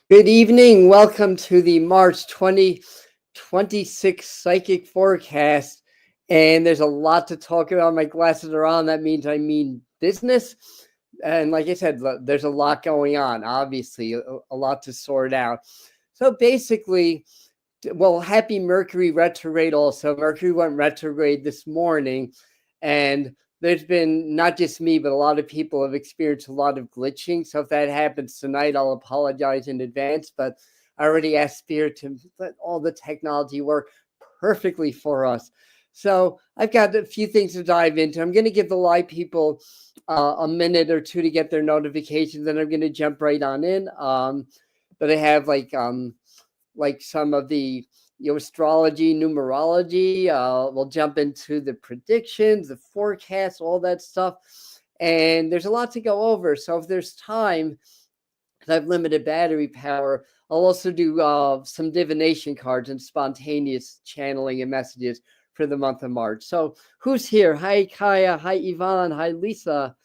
Good evening. Welcome to the March 2026 Psychic Forecast. And there's a lot to talk about. My glasses are on. That means I mean business. And like I said, there's a lot going on, obviously, a lot to sort out. So basically, well, happy Mercury retrograde also. Mercury went retrograde this morning. And there's been not just me, but a lot of people have experienced a lot of glitching. So if that happens tonight, I'll apologize in advance. But I already asked Spirit to let all the technology work perfectly for us. So I've got a few things to dive into. I'm going to give the live people a minute or two to get their notifications, and I'm going to jump right on in. But I have like some of the astrology, numerology. We'll jump into the predictions, the forecasts, all that stuff. And there's a lot to go over. So if there's time, because I've limited battery power, I'll also do some divination cards and spontaneous channeling and messages for the month of March. So who's here? Hi, Kaya. Hi, Yvonne. Hi, Lisa.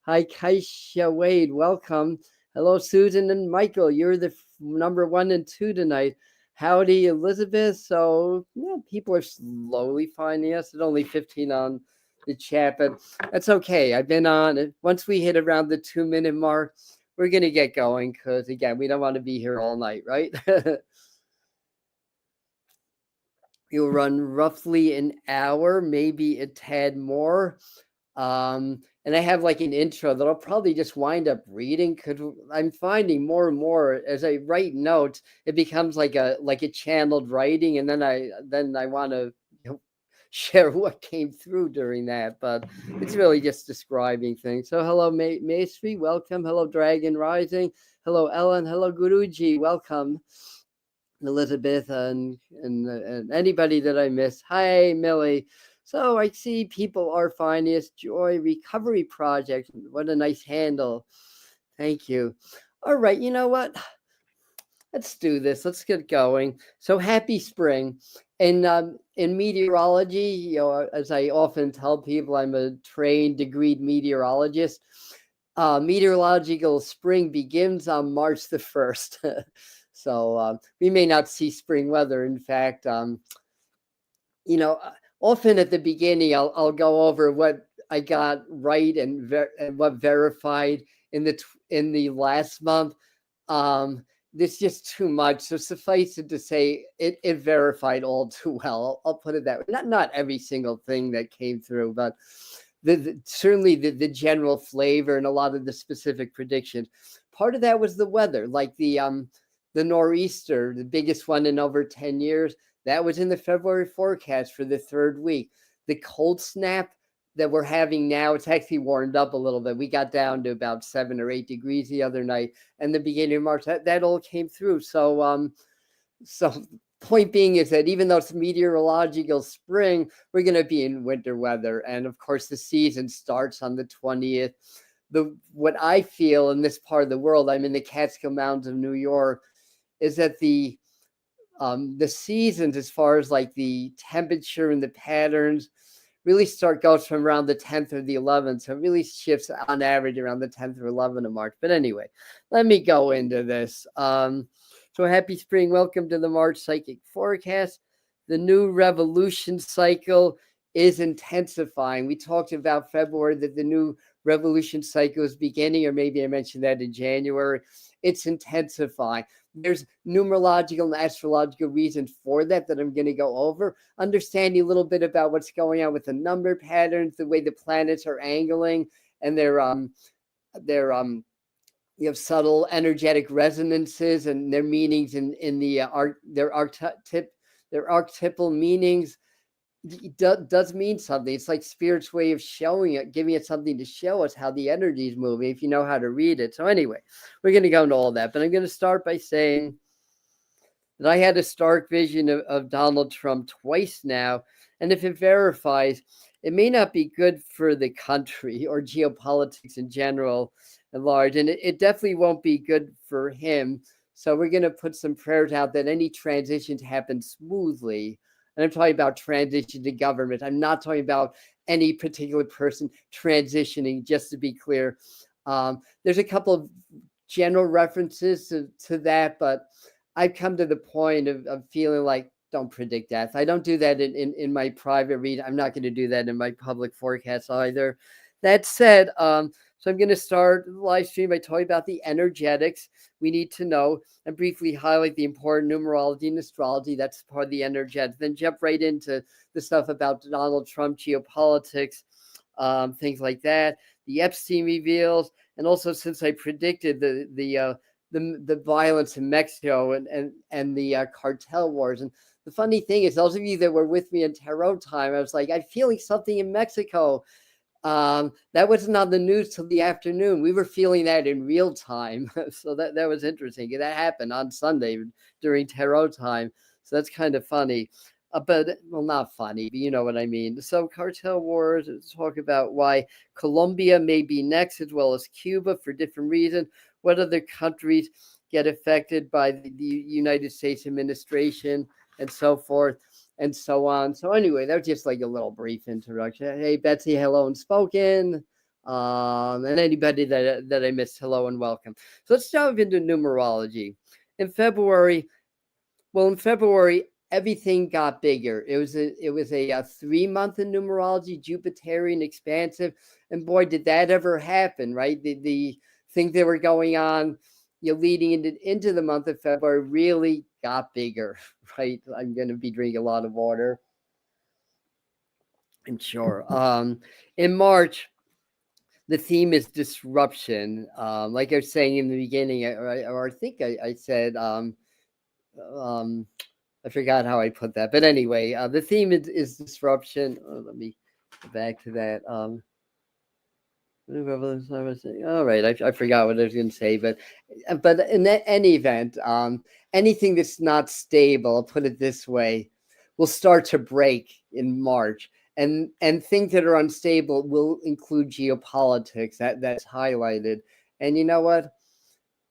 Hi, Kaisha Wade. Welcome. Hello, Susan and Michael. You're the number 1 and 2 tonight. Howdy, Elizabeth. So yeah, people are slowly finding us. There's only 15 on the chat, but that's okay. I've been on. Once we hit around the 2-minute mark, we're going to get going because, again, we don't want to be here all night, right? You'll run roughly an hour, maybe a tad more. And I have like an intro that I'll probably just wind up reading because I'm finding more and more as I write notes, it becomes like a channeled writing, and then I want to share what came through during that. But it's really just describing things. So hello, Maestri, welcome. Hello, Dragon Rising. Hello, Ellen. Hello, Guruji, welcome. Elizabeth and anybody that I miss. Hi, Millie. So I see people are finding us. Joy Recovery Project. What a nice handle. Thank you. All right, you know what? Let's do this. Let's get going. So happy spring. In meteorology, as I often tell people, I'm a trained, degreed meteorologist. Meteorological spring begins on March the 1st. So we may not see spring weather. In fact, often at the beginning, I'll go over what I got right and what verified in the last month. This just too much. So suffice it to say, it verified all too well. I'll put it that way. Not every single thing that came through, but certainly the general flavor and a lot of the specific predictions. Part of that was the weather, like the nor'easter, the biggest one in over 10 years. That was in the February forecast for the 3rd week. The cold snap that we're having now, it's actually warmed up a little bit. We got down to about 7 or 8 degrees the other night, and the beginning of March, that all came through. So point being is that even though it's meteorological spring, we're going to be in winter weather. And of course, the season starts on the 20th. What I feel in this part of the world, I'm in the Catskill Mountains of New York, is that the seasons, as far as like the temperature and the patterns, really goes from around the 10th or the 11th. So it really shifts on average around the 10th or 11th of March. But anyway, let me go into this. So happy spring. Welcome to the March Psychic Forecast. The new revolution cycle is intensifying. We talked about February that the new revolution cycle is beginning, or maybe I mentioned that in January. It's intensifying. There's numerological and astrological reasons for that I'm going to go over. Understanding a little bit about what's going on with the number patterns, the way the planets are angling, and their you have subtle energetic resonances and their meanings in their archetypal meanings. Does mean something. It's like Spirit's way of showing it, giving it something to show us how the energy is moving, if you know how to read it. So anyway, we're going to go into all that, but I'm going to start by saying that I had a stark vision of Donald Trump twice now, and if it verifies, it may not be good for the country or geopolitics in general at large, and it definitely won't be good for him. So we're going to put some prayers out that any transitions happen smoothly. And I'm talking about transition to government. I'm not talking about any particular person transitioning, just to be clear. There's a couple of general references to that, but I've come to the point of feeling like, don't predict death. I don't do that in my private read. I'm not going to do that in my public forecast either. That said, so I'm going to start the live stream by talking about the energetics we need to know and briefly highlight the important numerology and astrology. That's part of the energetics. Then jump right into the stuff about Donald Trump, geopolitics, things like that. The Epstein reveals, and also since I predicted the violence in Mexico and the cartel wars. And the funny thing is, those of you that were with me in tarot time, I was like, I'm feeling something in Mexico. That wasn't on the news till the afternoon. We were feeling that in real time. So that was interesting. That happened on Sunday during tarot time. So that's kind of funny. But, well, not funny, but you know what I mean. So cartel wars, talk about why Colombia may be next, as well as Cuba for different reasons. What other countries get affected by the United States administration and so forth and so on. So anyway, that was just like a little brief introduction. Hey, Betsy, hello and spoken. And anybody that I missed, hello and welcome. So let's dive into numerology. In February, everything got bigger. It was a 3 month in numerology, Jupiterian, expansive, and boy, did that ever happen, right? The things that were going on, leading into the month of February really got bigger, right? I'm going to be drinking a lot of water, I'm sure. In March, the theme is disruption. Like I was saying in the beginning, or I think I said, I forgot how I put that, but anyway, the theme is disruption. Let me go back to that. All right, I forgot what I was going to say, but in any event, anything that's not stable, I'll put it this way, will start to break in March, and things that are unstable will include geopolitics. That's highlighted, and you know what?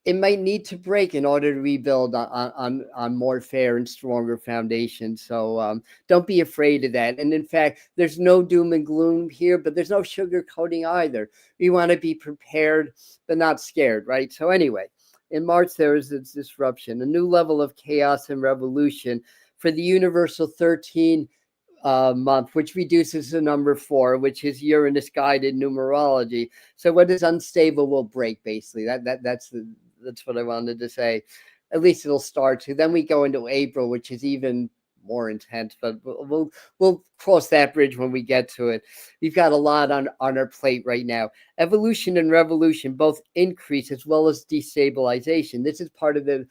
It might need to break in order to rebuild on more fair and stronger foundations. So don't be afraid of that. And in fact, there's no doom and gloom here, but there's no sugarcoating either. We want to be prepared, but not scared, right? So anyway, in March, there is this disruption, a new level of chaos and revolution for the universal 13 month, which reduces the number 4, which is Uranus guided numerology. So what is unstable will break, basically. That's what I wanted to say. At least it'll start to. Then we go into April, which is even more intense, but we'll cross that bridge when we get to it. We've got a lot on our plate right now. Evolution and revolution both increase as well as destabilization. This is part of the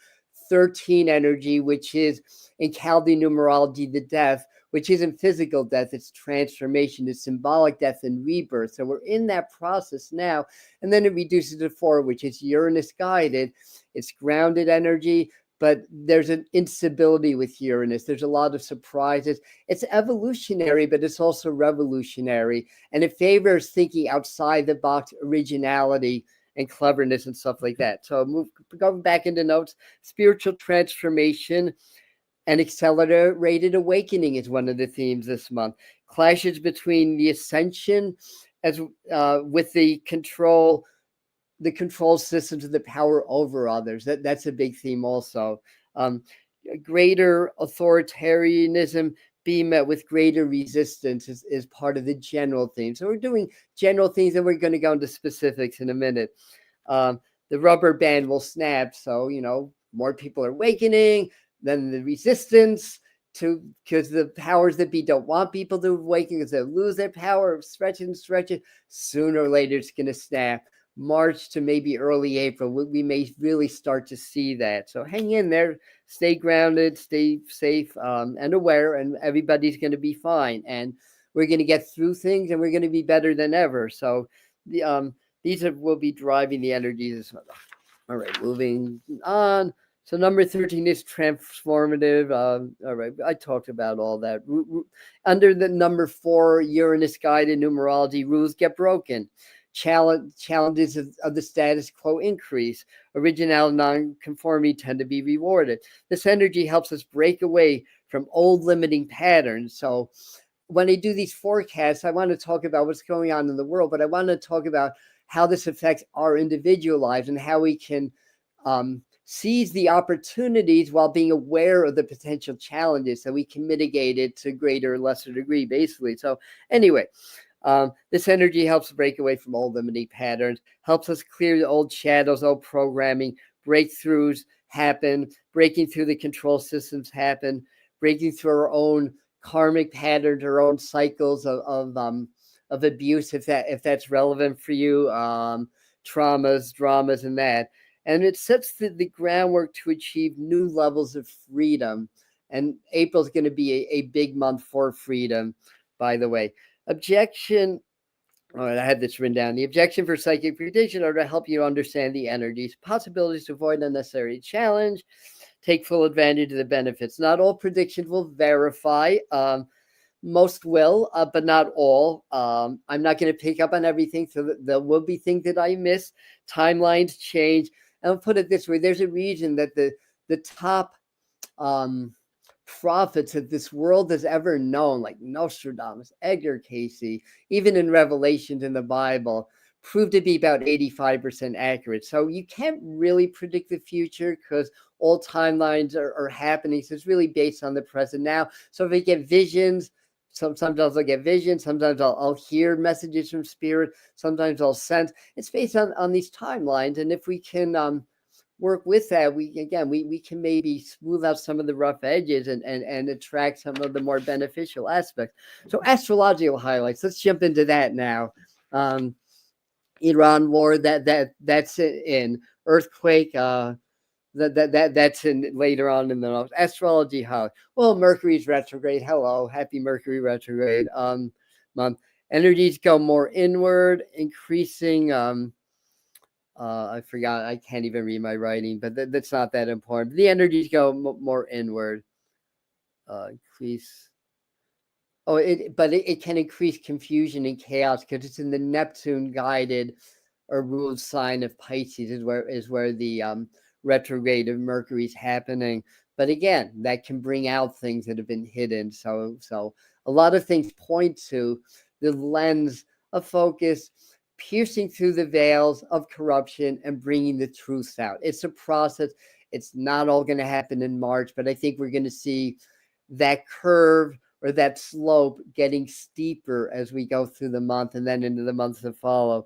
13 energy, which is in Chaldean numerology, the death, which isn't physical death, it's transformation, it's symbolic death and rebirth. So we're in that process now. And then it reduces to 4, which is Uranus guided. It's grounded energy, but there's an instability with Uranus. There's a lot of surprises. It's evolutionary, but it's also revolutionary. And it favors thinking outside the box, originality, and cleverness and stuff like that. So going back into notes, spiritual transformation and accelerated awakening is one of the themes this month. Clashes between the ascension as with the control systems of the power over others. That's a big theme also. Greater authoritarianism being met with greater resistance is part of the general theme. So we're doing general themes, and we're going to go into specifics in a minute. The rubber band will snap. So, more people are awakening. Then the resistance because the powers that be don't want people to awaken because they lose their power, stretch it. Sooner or later, it's going to snap. March to maybe early April, we may really start to see that. So hang in there, stay grounded, stay safe and aware, and everybody's going to be fine. And we're going to get through things, and we're going to be better than ever. So these will be driving the energies. All right, moving on. So number 13 is transformative. All right, I talked about all that. Under the number 4, Uranus guided numerology, rules get broken. Challenges of the status quo increase. Originality, non-conformity tend to be rewarded. This energy helps us break away from old limiting patterns. So when I do these forecasts, I want to talk about what's going on in the world, but I want to talk about how this affects our individual lives and how we can seize the opportunities while being aware of the potential challenges so we can mitigate it to greater or lesser degree, basically. So anyway, this energy helps break away from old limiting patterns, helps us clear the old shadows, old programming. Breakthroughs happen, breaking through the control systems happen, breaking through our own karmic patterns, our own cycles of abuse, if that's relevant for you, traumas, dramas, and that. And it sets the groundwork to achieve new levels of freedom. And April's going to be a big month for freedom, by the way. Objection. All right, I had this written down. The objection for psychic prediction are to help you understand the energies, possibilities to avoid unnecessary challenge, take full advantage of the benefits. Not all predictions will verify. Most will, but not all. I'm not going to pick up on everything, so there will be things that I miss. Timelines change. And I'll put it this way: there's a reason that the top prophets that this world has ever known, like Nostradamus, Edgar Casey, even in Revelations in the Bible, proved to be about 85% accurate. So you can't really predict the future because all timelines are happening. So it's really based on the present now. So if I get visions, sometimes I'll get visions, sometimes I'll hear messages from spirit, sometimes I'll sense. It's based on these timelines. And if we can work with that, we can maybe smooth out some of the rough edges and attract some of the more beneficial aspects. So astrological highlights, let's jump into that now. Iran war, that's in earthquake, that's in later on in the month. Astrology highlights. Well, Mercury's retrograde. Hello, happy Mercury retrograde month. Energies go more inward, increasing I forgot, I can't even read my writing, but that's not that important. The energies go more inward. Increase. Oh, but it can increase confusion and chaos because it's in the Neptune guided or ruled sign of Pisces is where the retrograde of Mercury is happening. But again, that can bring out things that have been hidden. So a lot of things point to the lens of focus piercing through the veils of corruption and bringing the truth out. It's a process. It's not all going to happen in March, but I think we're going to see that curve or that slope getting steeper as we go through the month and then into the months that follow.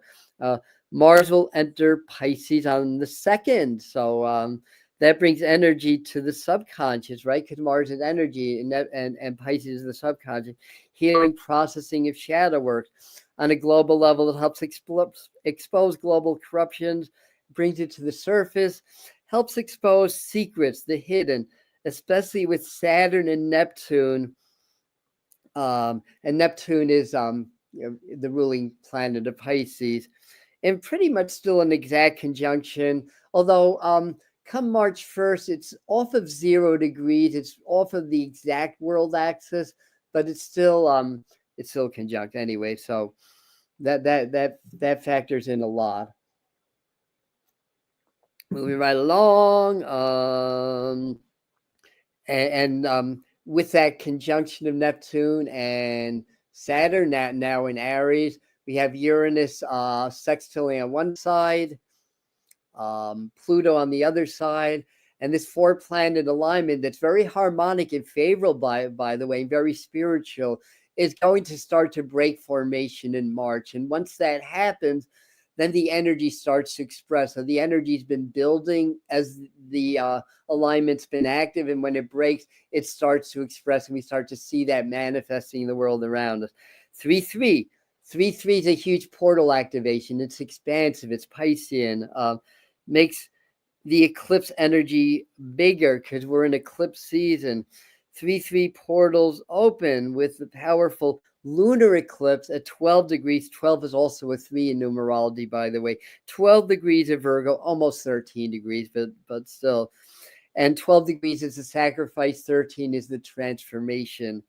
Mars will enter Pisces on the 2nd. So that brings energy to the subconscious, right? Because Mars is energy and Pisces is the subconscious. Healing, processing of shadow work. On a global level, it helps expose global corruptions, brings it to the surface, helps expose secrets, the hidden, especially with Saturn and Neptune. And Neptune is the ruling planet of Pisces, and pretty much still an exact conjunction. Although come March 1st, it's off of 0 degrees. It's off of the exact world axis, but it's still conjunct anyway. So that factors in a lot. Moving right along, and with that conjunction of Neptune and Saturn now in Aries, we have Uranus sextiling on one side, Pluto on the other side, and this 4-planet alignment that's very harmonic and favorable, by the way, very spiritual, is going to start to break formation in March. And once that happens, then the energy starts to express. So the energy's been building as the alignment's been active, and when it breaks, it starts to express, and we start to see that manifesting in the world around us. 3-3. 3-3 is a huge portal activation. It's expansive. It's Piscean. Makes the eclipse energy bigger because we're in eclipse season. 3-3 portals open with the powerful lunar eclipse at 12 degrees. 12 is also a 3 in numerology, by the way. 12 degrees of Virgo, almost 13 degrees, but still. And 12 degrees is the sacrifice. 13 is the transformation,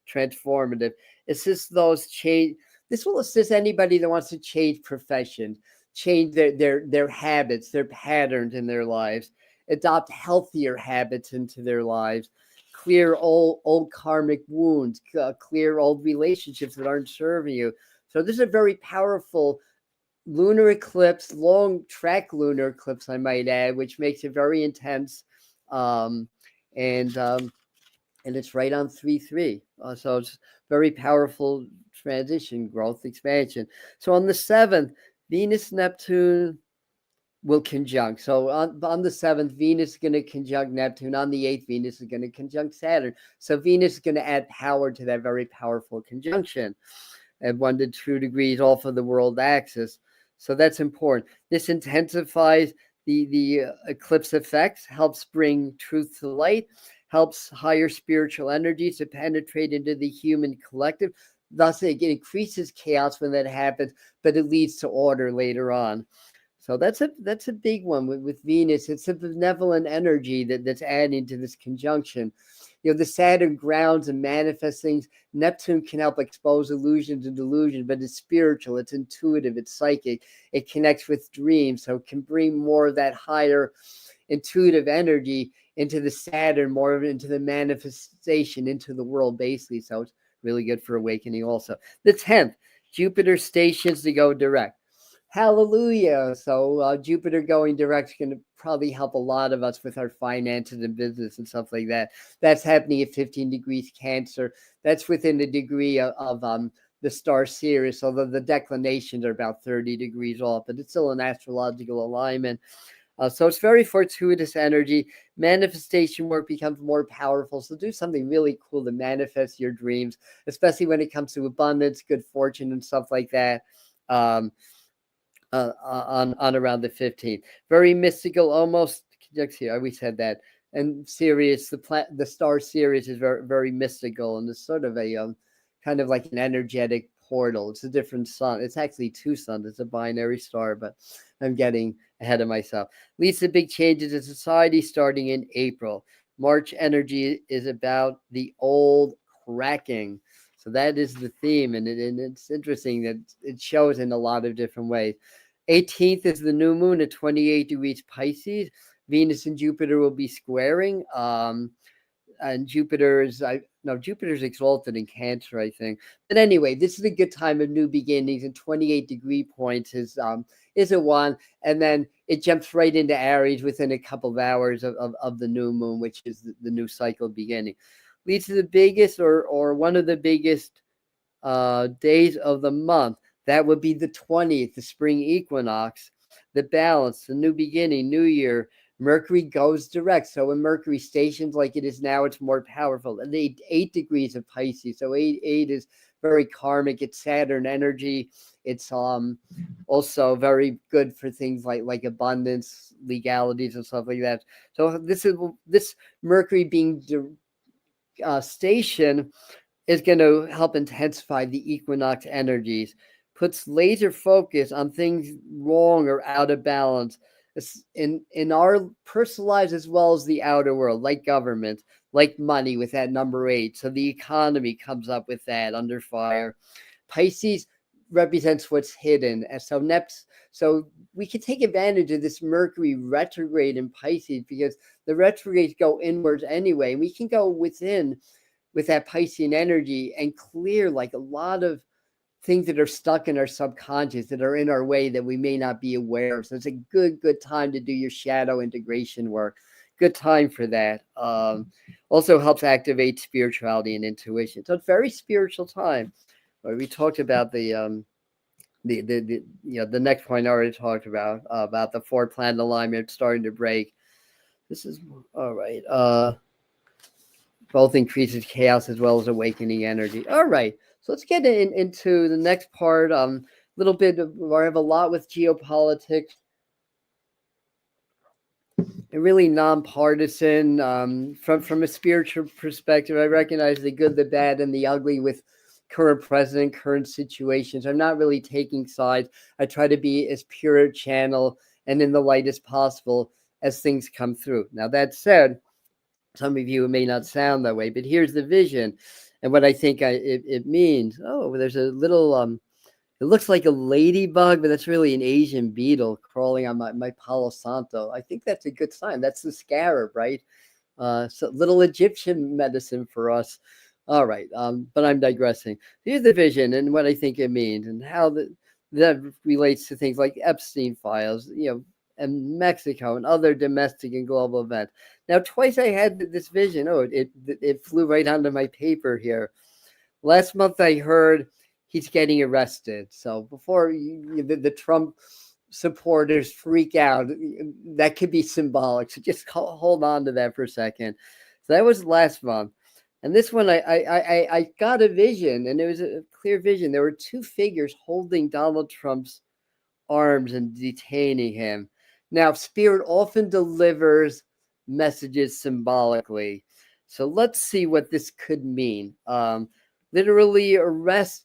transformative. Assist those change. This will assist anybody that wants to change profession, change their habits, their patterns in their lives, adopt healthier habits into their lives, clear old karmic wounds, clear old relationships that aren't serving you. So this is a very powerful lunar eclipse, long track lunar eclipse, I might add, which makes it very intense. Um, and it's right on 3-3. So it's very powerful transition, growth, expansion. So on the 7th, Venus, Neptune will conjunct. So on the 7th, Venus is going to conjunct Neptune. On the 8th, Venus is going to conjunct Saturn. So Venus is going to add power to that very powerful conjunction at 1 to 2 degrees off of the world axis. So that's important. This intensifies the eclipse effects, helps bring truth to light, helps higher spiritual energies to penetrate into the human collective. Thus, it increases chaos when that happens, but it leads to order later on. So that's a big one with Venus. It's a benevolent energy that's adding to this conjunction. The Saturn grounds and manifests things. Neptune can help expose illusions and delusions, but it's spiritual, it's intuitive, it's psychic. It connects with dreams, so it can bring more of that higher intuitive energy into the Saturn, more of it into the manifestation, into the world, basically. So it's really good for awakening also. The 10th, Jupiter stations to go direct. Hallelujah. So Jupiter going direct is going to probably help a lot of us with our finances and business and stuff like that. That's happening at 15 degrees Cancer. That's within a degree of the star Sirius, although the declinations are about 30 degrees off, but it's still an astrological alignment. So it's very fortuitous energy. Manifestation work becomes more powerful. So do something really cool to manifest your dreams, especially when it comes to abundance, good fortune, and stuff like that. On around the 15th, very mystical, almost here. We said that, and Sirius, the star Sirius is very, very mystical, and it's sort of a kind of like an energetic portal. It's a different sun. It's actually 2 suns. It's a binary star, but I'm getting ahead of myself. Leads to big changes in society starting in April. March energy is about the old cracking. So that is the theme, and it's interesting that it shows in a lot of different ways. 18th is the new moon at 28 degrees Pisces. Venus and Jupiter will be squaring. And Jupiter's exalted in Cancer, I think. But anyway, this is a good time of new beginnings, and 28 degree points is a one, and then it jumps right into Aries within a couple of hours of the new moon, which is the new cycle beginning. Leads to the biggest or one of the biggest days of the month. That would be the 20th, the spring equinox, the balance, the new beginning, new year. Mercury goes direct. So when Mercury stations like it is now, it's more powerful. And 8 degrees of Pisces. So 8 is very karmic. It's Saturn energy. It's also very good for things like abundance, legalities, and stuff like that. So this Mercury being stationed is going to help intensify the equinox energies, puts laser focus on things wrong or out of balance in our personal lives as well as the outer world, like government, like money with that number 8. So the economy comes up with that under fire. Pisces represents what's hidden. And so we can take advantage of this Mercury retrograde in Pisces because the retrogrades go inwards anyway. We can go within with that Piscean energy and clear like a lot of things that are stuck in our subconscious that are in our way that we may not be aware of. So it's a good time to do your shadow integration work. Good time for that. Also helps activate spirituality and intuition. So it's a very spiritual time. We talked about the next point I already talked about the 4 planet alignment starting to break. This is all right. Both increases chaos as well as awakening energy. All right. So let's get into the next part. Little bit of, I have a lot with geopolitics. And really nonpartisan. From a spiritual perspective, I recognize the good, the bad, and the ugly with current president, current situations. I'm not really taking sides. I try to be as pure a channel and in the light as possible as things come through. Now, that said, some of you may not sound that way, but here's the vision and what I think it means. Oh, there's a little, it looks like a ladybug, but that's really an Asian beetle crawling on my Palo Santo. I think that's a good sign. That's the scarab, right? So little Egyptian medicine for us. All right, but I'm digressing. Here's the vision and what I think it means and how that relates to things like Epstein files, and Mexico and other domestic and global events. Now, twice I had this vision. Oh, it flew right onto my paper here. Last month I heard he's getting arrested. So before the Trump supporters freak out, that could be symbolic. So just hold on to that for a second. So that was last month. And this one, I got a vision, and it was a clear vision. There were two figures holding Donald Trump's arms and detaining him. Now, Spirit often delivers messages symbolically. So let's see what this could mean. Literally, arrest.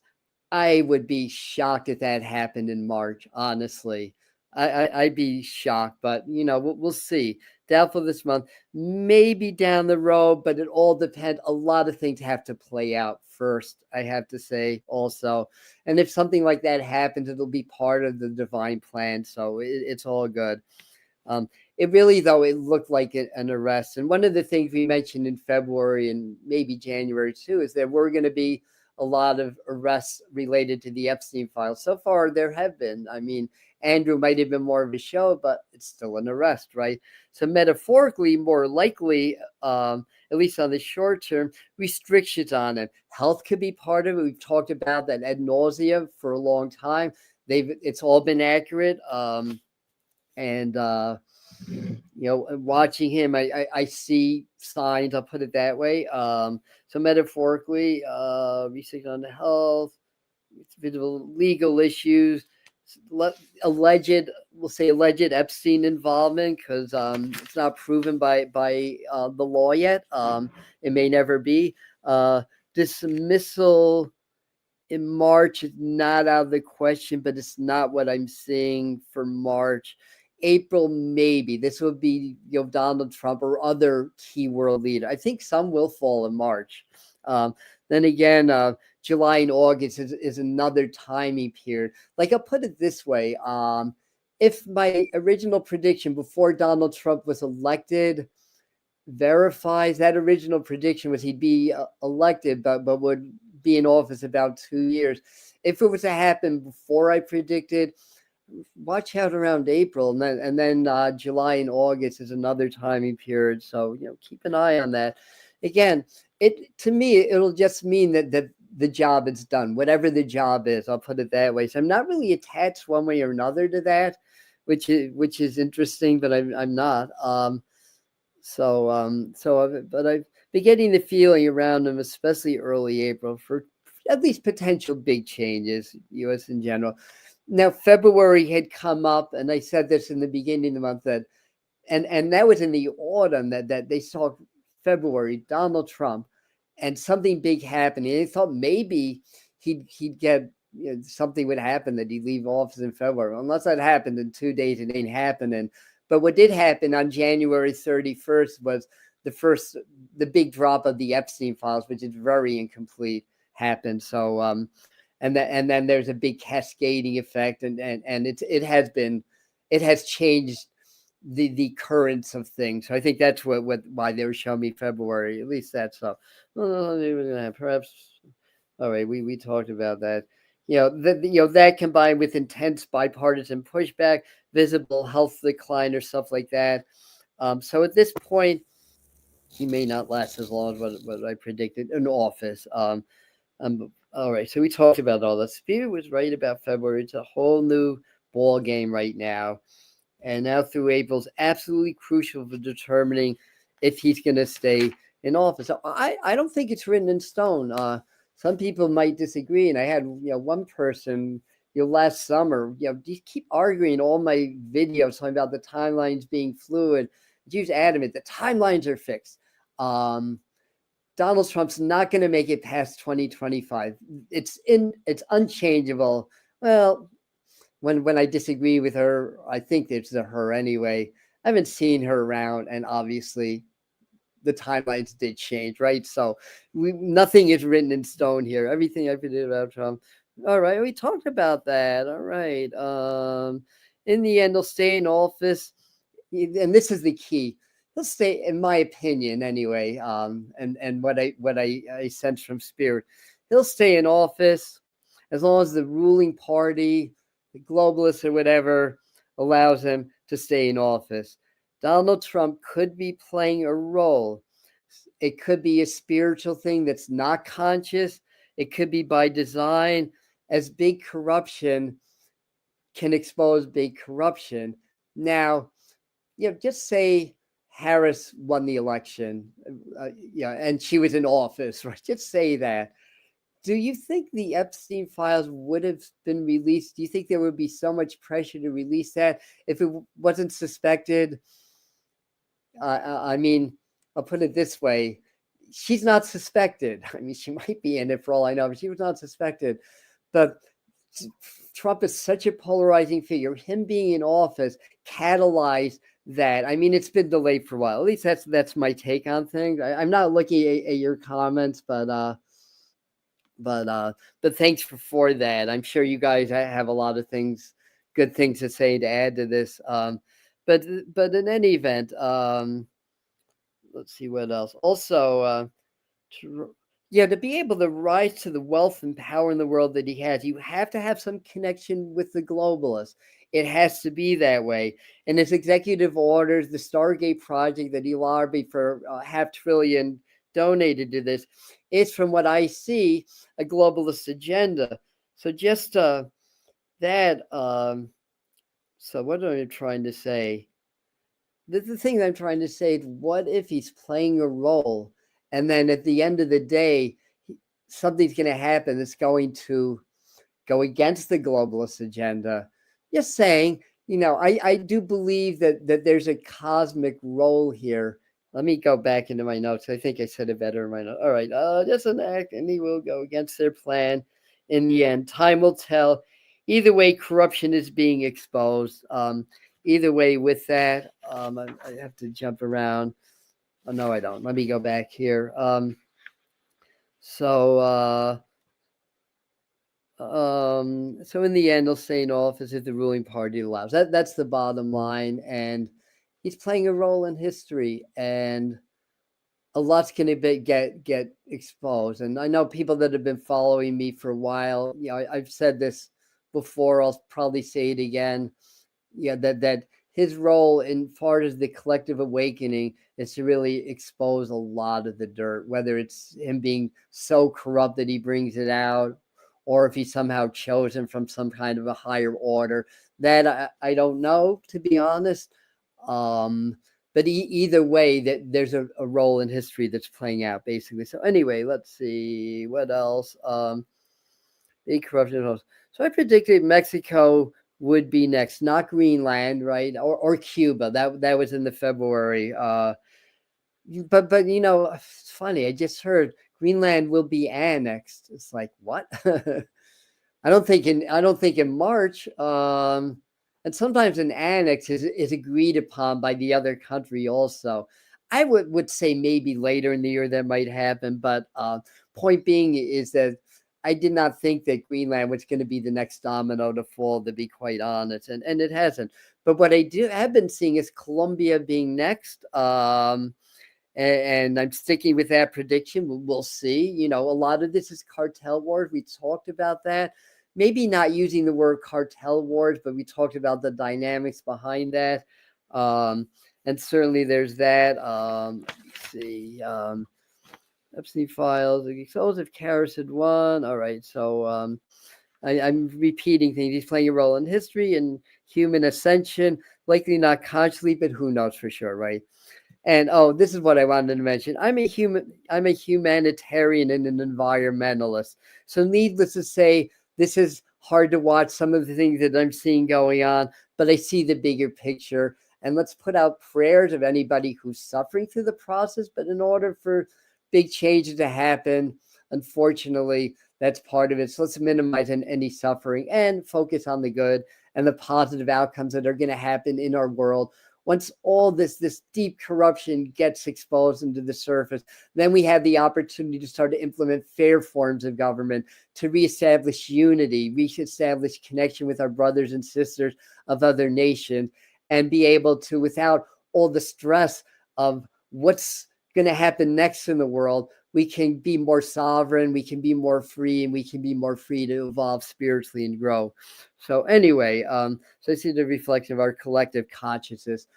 I would be shocked if that happened in March, honestly. I'd be shocked, but we'll see. Doubtful this month, maybe down the road, but it all depends. A lot of things have to play out first, I have to say also. And if something like that happens, it'll be part of the divine plan. So it's all good. It really, though, it looked like an arrest. And one of the things we mentioned in February and maybe January too is there were going to be a lot of arrests related to the Epstein files. So far, there have been. I mean, Andrew might have been more of a show, but it's still an arrest, right? So metaphorically, more likely, at least on the short term, restrictions on it. Health could be part of it. We've talked about that ad nauseum for a long time. It's all been accurate. And watching him, I see signs. I'll put it that way. So metaphorically, research on the health, legal issues, alleged Epstein involvement, because it's not proven by the law yet. It may never be. Dismissal in March is not out of the question, but it's not what I'm seeing for March. April, maybe. This would be Donald Trump or other key world leader. I think some will fall in March. Then again, July and August is another timing period. Like, I'll put it this way. If my original prediction before Donald Trump was elected verifies, that original prediction was he'd be elected, but would be in office about 2 years. If it was to happen before I predicted, watch out around April, and then July and August is another timing period. So keep an eye on that. Again, to me it'll just mean that the job is done, whatever the job is. I'll put it that way. So I'm not really attached one way or another to that, which is interesting, but I'm not. But I've been getting the feeling around them, especially early April, for at least potential big changes, U.S. in general. Now, February had come up, and I said this in the beginning of the month, that, and that was in the autumn, that they saw February, Donald Trump, and something big happening. They thought maybe he'd get, something would happen, that he'd leave office in February. Unless that happened in 2 days, it ain't happening. But what did happen on January 31st was the big drop of the Epstein files, which is very incomplete, happened. So, and then there's a big cascading effect, and it has changed the currents of things. So I think that's why they were showing me February. At least that's so. Perhaps. All right, we talked about that. That combined with intense bipartisan pushback, visible health decline, or stuff like that. So at this point, he may not last as long as what I predicted in office. All right, so we talked about all that. Spirit was right about February. It's a whole new ball game right now. And now through April is absolutely crucial for determining if he's going to stay in office. So I don't think it's written in stone. Some people might disagree, and I had one person last summer just keep arguing all my videos talking about the timelines being fluid. She was adamant the timelines are fixed. Donald Trump's not going to make it past 2025. It's unchangeable. Well, when I disagree with her, I think it's a her anyway. I haven't seen her around, and obviously the timelines did change, right? So nothing is written in stone here. Everything I predicted about Trump. All right, we talked about that. All right. In the end, he'll stay in office, and this is the key. He'll stay, in my opinion, anyway. And what I sense from Spirit, he'll stay in office as long as the ruling party the globalists or whatever allows him to stay in office. Donald Trump could be playing a role. It could be a spiritual thing that's not conscious. It could be by design, as big corruption can expose big corruption. Now, just say Harris won the election, and she was in office, right? Just say that. Do you think the Epstein files would have been released? Do you think there would be so much pressure to release that if it wasn't suspected? I mean, I'll put it this way. She's not suspected. I mean, she might be in it for all I know, but she was not suspected. But Trump is such a polarizing figure. Him being in office catalyzed that. I mean, it's been delayed for a while. At least that's my take on things. I'm not looking at your comments, but thanks for that. I'm sure you guys have a lot of good things to say to add to this. But in any event, let's see what else. Also, to be able to rise to the wealth and power in the world that he has, you have to have some connection with the globalists. It has to be that way. And his executive orders, the Stargate project that he lobbied for $500 billion donated to this, it's, from what I see, a globalist agenda. So just that. So what am I trying to say? The thing I'm trying to say is, what if he's playing a role, and then at the end of the day, something's going to happen that's going to go against the globalist agenda? Just saying, I do believe that there's a cosmic role here. Let me go back into my notes. I think I said it better in my notes. All right, just an act, and he will go against their plan in the end. Time will tell. Either way, corruption is being exposed. Either way, with that, I have to jump around. Oh, no, I don't. Let me go back here. So in the end, he'll stay in office if the ruling party allows. That's the bottom line. And he's playing a role in history, and a lot's going to get exposed. And I know people that have been following me for a while. I've said this before. I'll probably say it again. That his role in far as the collective awakening is to really expose a lot of the dirt, whether it's him being so corrupt that he brings it out, or if he's somehow chosen from some kind of a higher order. That I don't know, to be honest. But either way, that there's a role in history that's playing out, basically. So anyway, let's see what else. Big corruption. So I predicted Mexico would be next, not Greenland, right? Or Cuba. That was in the February. But it's funny. I just heard Greenland will be annexed. It's like, what? I don't think in March. And sometimes an annex is agreed upon by the other country also. I would say maybe later in the year that might happen. But point being is that I did not think that Greenland was going to be the next domino to fall, to be quite honest, and it hasn't. But what I have been seeing is Colombia being next, and I'm sticking with that prediction. We'll see. A lot of this is cartel wars. We talked about that. Maybe not using the word cartel wars, but we talked about the dynamics behind that. And certainly there's that. Let's see. Epstein files, explosive Karras had won. All right, so I'm repeating things. He's playing a role in history and human ascension, likely not consciously, but who knows for sure, right? And this is what I wanted to mention. I'm a humanitarian and an environmentalist. So needless to say, this is hard to watch, some of the things that I'm seeing going on, but I see the bigger picture. And let's put out prayers of anybody who's suffering through the process. But in order for big changes to happen, unfortunately, that's part of it. So let's minimize any suffering and focus on the good and the positive outcomes that are going to happen in our world. Once all this deep corruption gets exposed into the surface, then we have the opportunity to start to implement fair forms of government, to reestablish unity, reestablish connection with our brothers and sisters of other nations, and be able to, without all the stress of what's going to happen next in the world, we can be more sovereign, we can be more free, and we can be more free to evolve spiritually and grow. So anyway, so I see the reflection of our collective consciousness.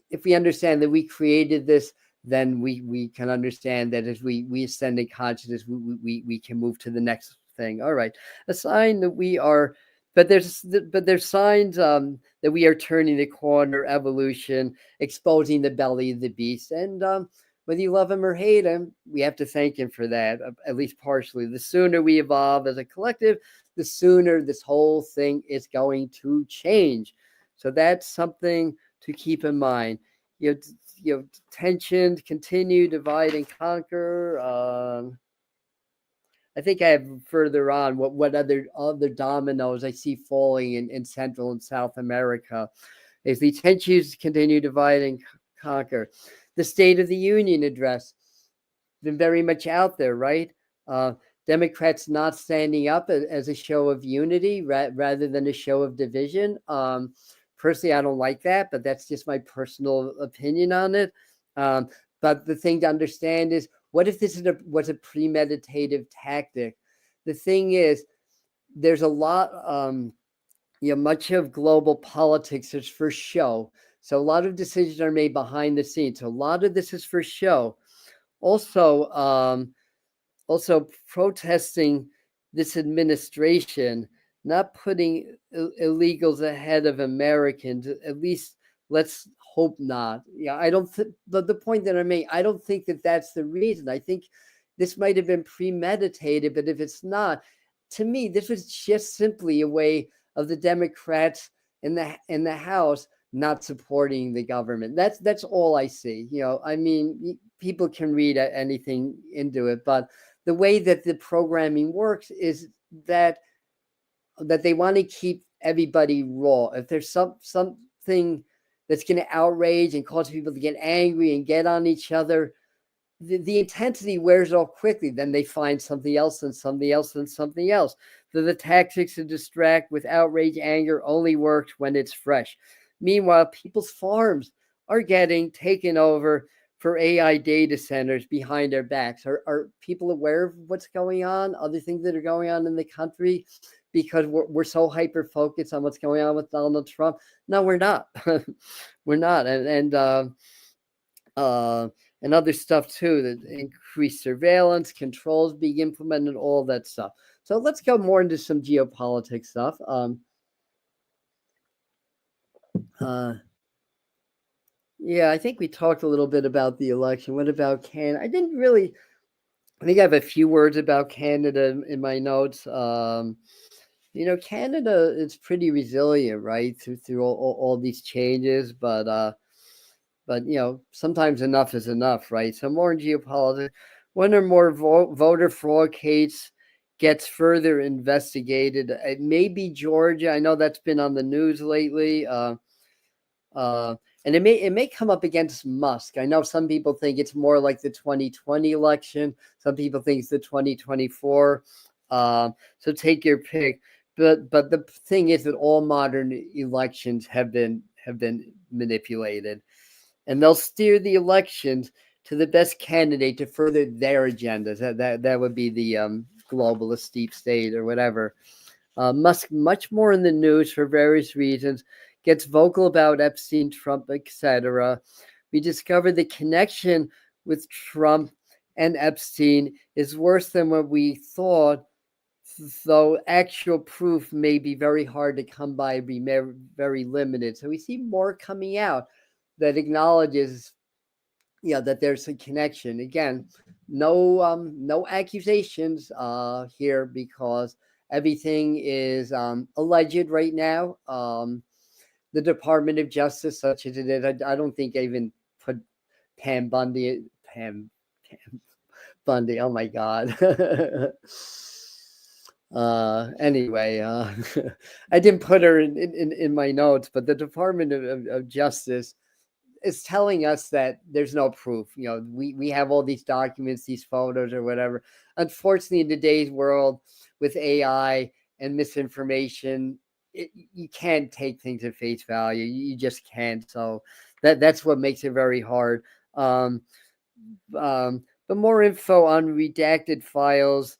If we understand that we created this, then we can understand that as we ascend in consciousness, we can move to the next thing. All right, a sign that we are, but there's signs that we are turning the corner, evolution, exposing the belly of the beast, and whether you love him or hate him, we have to thank him for that, at least partially. The sooner we evolve as a collective, the sooner this whole thing is going to change. So that's something to keep in mind. You know, tension, continue, divide, and conquer. I think I have further on what other dominoes I see falling in Central and South America. Is the tensions continue, divide, and conquer. The State of the Union address been very much out there, right? Democrats not standing up as a show of unity rather than a show of division. Personally, I don't like that, but that's just my personal opinion on it. But the thing to understand is, what if this was a premeditative tactic? The thing is, there's a lot, much of global politics is for show. So a lot of decisions are made behind the scenes. So a lot of this is for show. Also, protesting this administration, not putting illegals ahead of Americans. At least let's hope not. Yeah, I don't think. But the point that I made, I don't think that that's the reason. I think this might have been premeditated, but if it's not, to me, this was just simply a way of the Democrats in the House not supporting the government. That's all I see. I mean, people can read anything into it, but the way that the programming works is that they want to keep everybody raw. If there's something that's going to outrage and cause people to get angry and get on each other, the intensity wears off quickly. Then they find something else and something else and something else. So the tactics to distract with outrage, anger only works when it's fresh. Meanwhile, people's farms are getting taken over for AI data centers behind their backs. Are people aware of what's going on? Other things that are going on in the country? Because we're so hyper focused on what's going on with Donald Trump. No, we're not. We're not. And other stuff too, that increased surveillance, controls being implemented, all that stuff. So let's go more into some geopolitics stuff. Yeah, I think we talked a little bit about the election. What about Canada? I think I have a few words about Canada in my notes. Canada is pretty resilient, right, through all these changes, but sometimes enough is enough, right? So more in geopolitics. One or more voter fraud case gets further investigated. It may be Georgia. I know that's been on the news lately. And it may come up against Musk. I know some people think it's more like the 2020 election. Some people think it's the 2024. So take your pick. But the thing is that all modern elections have been manipulated, and they'll steer the elections to the best candidate to further their agendas. That would be the globalist deep state or whatever. Musk, much more in the news for various reasons, gets vocal about Epstein, Trump, etc. We discovered the connection with Trump and Epstein is worse than what we thought, though actual proof may be very hard to come by, be very limited. So we see more coming out that acknowledges that there's a connection. Again, no accusations here, because everything is alleged right now. The Department of Justice, such as it is, I don't think I even put Pam Bundy. Oh my God. Anyway, I didn't put her in my notes, but the Department of Justice is telling us that there's no proof. We have all these documents, these photos or whatever. Unfortunately, in today's world with AI and misinformation, you can't take things at face value. You just can't. So that's what makes it very hard. But more info on redacted files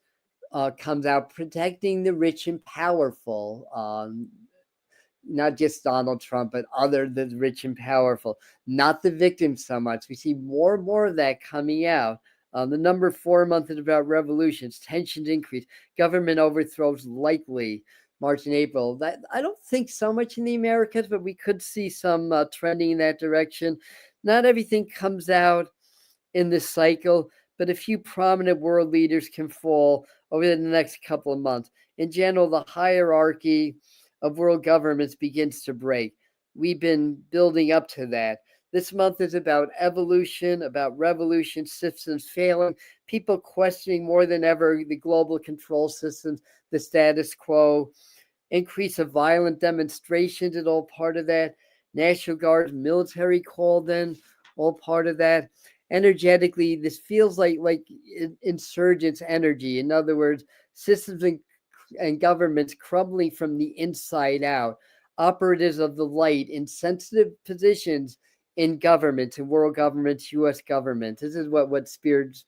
comes out, protecting the rich and powerful. Not just Donald Trump, but other the rich and powerful, not the victims so much. We see more and more of that coming out. The number 4 month is about revolutions, tensions increase, government overthrows likely. March and April. That I don't think so much in the Americas, but we could see some trending in that direction. Not everything comes out in this cycle, but a few prominent world leaders can fall over the next couple of months. In general, the hierarchy of world governments begins to break. We've been building up to that. This month is about evolution, about revolution, systems failing, people questioning more than ever the global control systems, the status quo, increase of violent demonstrations is all part of that. National Guard, military called in, all part of that. Energetically, this feels like insurgents energy. In other words, systems and governments crumbling from the inside out. Operatives of the light in sensitive positions in governments, in world governments, U.S. government. This is what Spirit's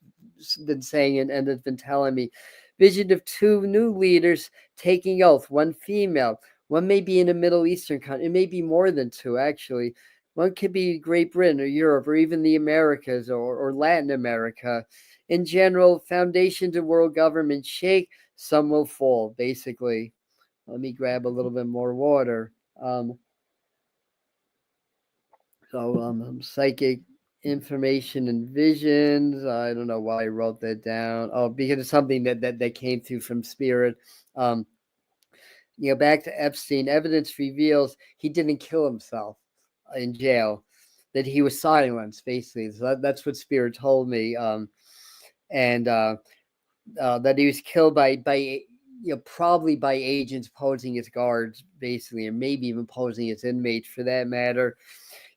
been saying and has been telling me. Vision of 2 new leaders taking oath, 1 female. One may be in a Middle Eastern country. It may be more than 2, actually. One could be Great Britain or Europe or even the Americas or Latin America. In general, foundations of world government shake, some will fall, basically. Let me grab a little bit more water. Psychic information and visions. I don't know why I wrote that down. Oh, because it's something that came through from Spirit. Back to Epstein, evidence reveals he didn't kill himself in jail, that he was silenced, basically. So that's what Spirit told me. And that he was killed by probably by agents posing as guards, basically, or maybe even posing as inmates for that matter.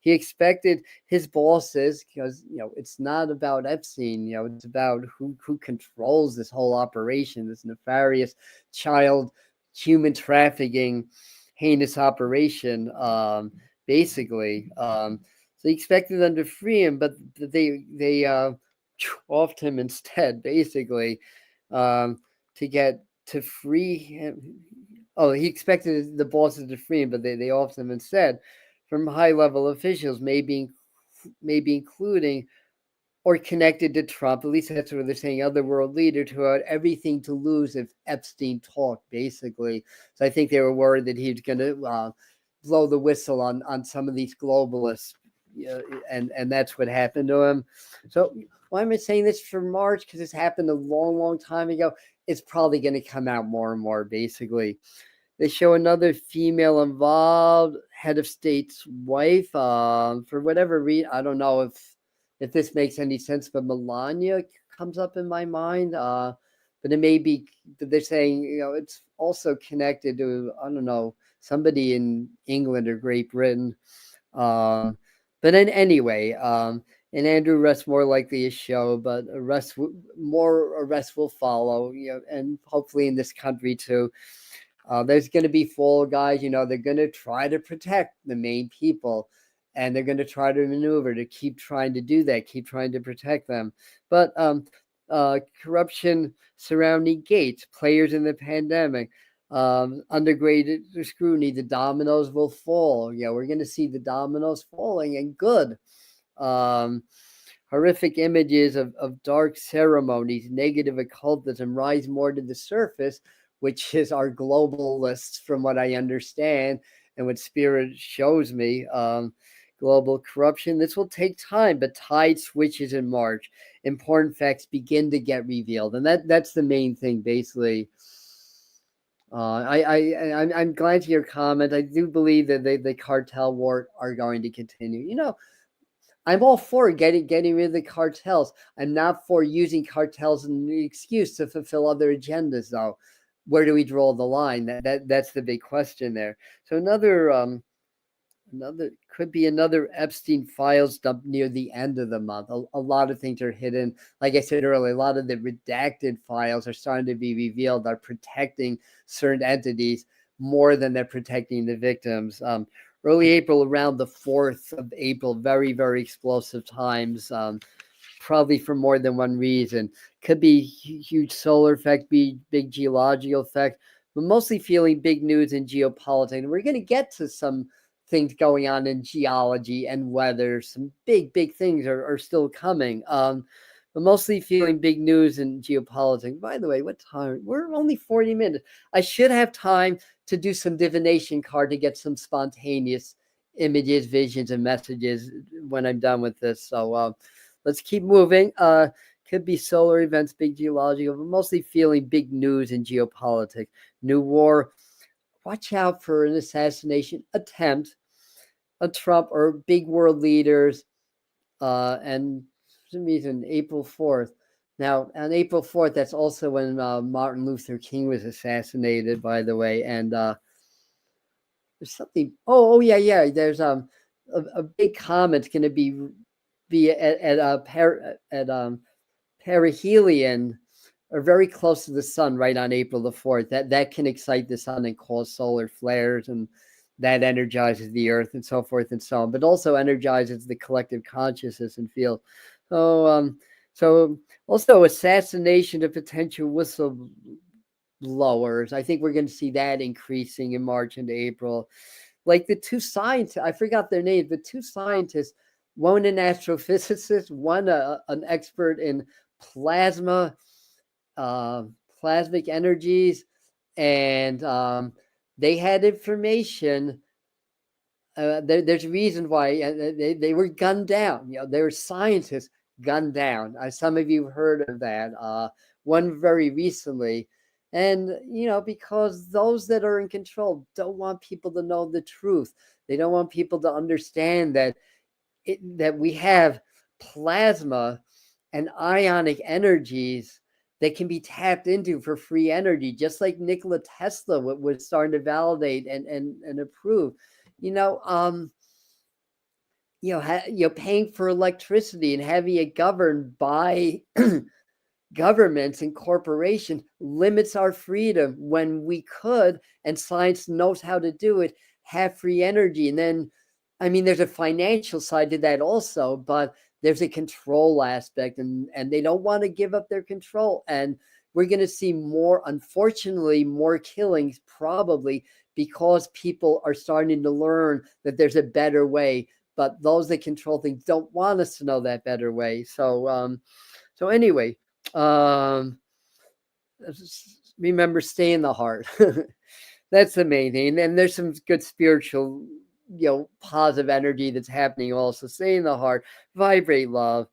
He expected his bosses, because it's not about Epstein, it's about who controls this whole operation, this nefarious child human trafficking heinous operation, basically. So he expected them to free him, but they offed him instead, basically, to get to free him. Oh, he expected the bosses to free him, but they offed him instead from high-level officials, maybe including or connected to Trump. At least that's what they're saying, other world leaders who had everything to lose if Epstein talked, basically. So I think they were worried that he was going to blow the whistle on some of these globalists, and that's what happened to him. So why am I saying this for March? Because this happened a long, long time ago. It's probably going to come out more and more, basically. They show another female involved, head of state's wife. For whatever reason, I don't know if this makes any sense, but Melania comes up in my mind. But it may be that they're saying, it's also connected to, I don't know, somebody in England or Great Britain. But then anyway, and Andrew arrest more likely a show, but more arrests will follow, and hopefully in this country too. There's going to be fall guys, they're going to try to protect the main people, and they're going to try to maneuver to keep trying to do that, keep trying to protect them. But corruption surrounding Gates, players in the pandemic, under greater scrutiny, the dominoes will fall. We're going to see the dominoes falling, and good. Horrific images of dark ceremonies, negative occultism rise more to the surface, which is our globalists, from what I understand, and what Spirit shows me. Global corruption. This will take time, but tide switches in March. Important facts begin to get revealed, and that's the main thing, basically. I'm glad to your comment. I do believe that the cartel war are going to continue. I'm all for getting rid of the cartels. I'm not for using cartels as an excuse to fulfill other agendas, though. Where do we draw the line? That's the big question there. So another could be another Epstein files dump near the end of the month. A lot of things are hidden. Like I said earlier, a lot of the redacted files are starting to be revealed, are protecting certain entities more than they're protecting the victims. Early April, around the 4th of April, very, very explosive times. probably for more than one reason. Could be huge solar effect, be big geological effect, but mostly feeling big news in geopolitics. And we're going to get to some things going on in geology and weather. Some big things are still coming. But mostly feeling big news in geopolitics. By the way, what time? We're only 40 minutes. I should have time to do some divination card to get some spontaneous images, visions, and messages when I'm done with this. So let's keep moving. Could be solar events, big geological, but mostly feeling big news in geopolitics. New war. Watch out for an assassination attempt, a Trump or big world leaders, and for some reason, April 4th. Now, on April 4th, that's also when Martin Luther King was assassinated, by the way. And there's something. Oh yeah. There's a big comet's going to be at perihelion, or very close to the sun, right on April the 4th. That can excite the sun and cause solar flares, and that energizes the earth and so forth and so on, but also energizes the collective consciousness and field. So also assassination of potential whistleblowers. I think we're going to see that increasing in March and April. Like the two scientists, I forgot their names, the two scientists, one an astrophysicist, one an expert in plasmic energies, and they had information. There's a reason why they were gunned down. They were scientists gunned down. Some of you heard of that. One very recently. And, because those that are in control don't want people to know the truth. They don't want people to understand that we have plasma and ionic energies that can be tapped into for free energy, just like Nikola Tesla was starting to validate and approve. Paying for electricity and having it governed by governments and corporations limits our freedom when we could, and science knows how to do it, have free energy. And then, there's a financial side to that also, but there's a control aspect, and they don't want to give up their control. And we're going to see unfortunately, more killings, probably because people are starting to learn that there's a better way. But those that control things don't want us to know that better way. So anyway, remember, stay in the heart. That's the main thing. And there's some good spiritual, positive energy that's happening also. Stay in the heart, vibrate love,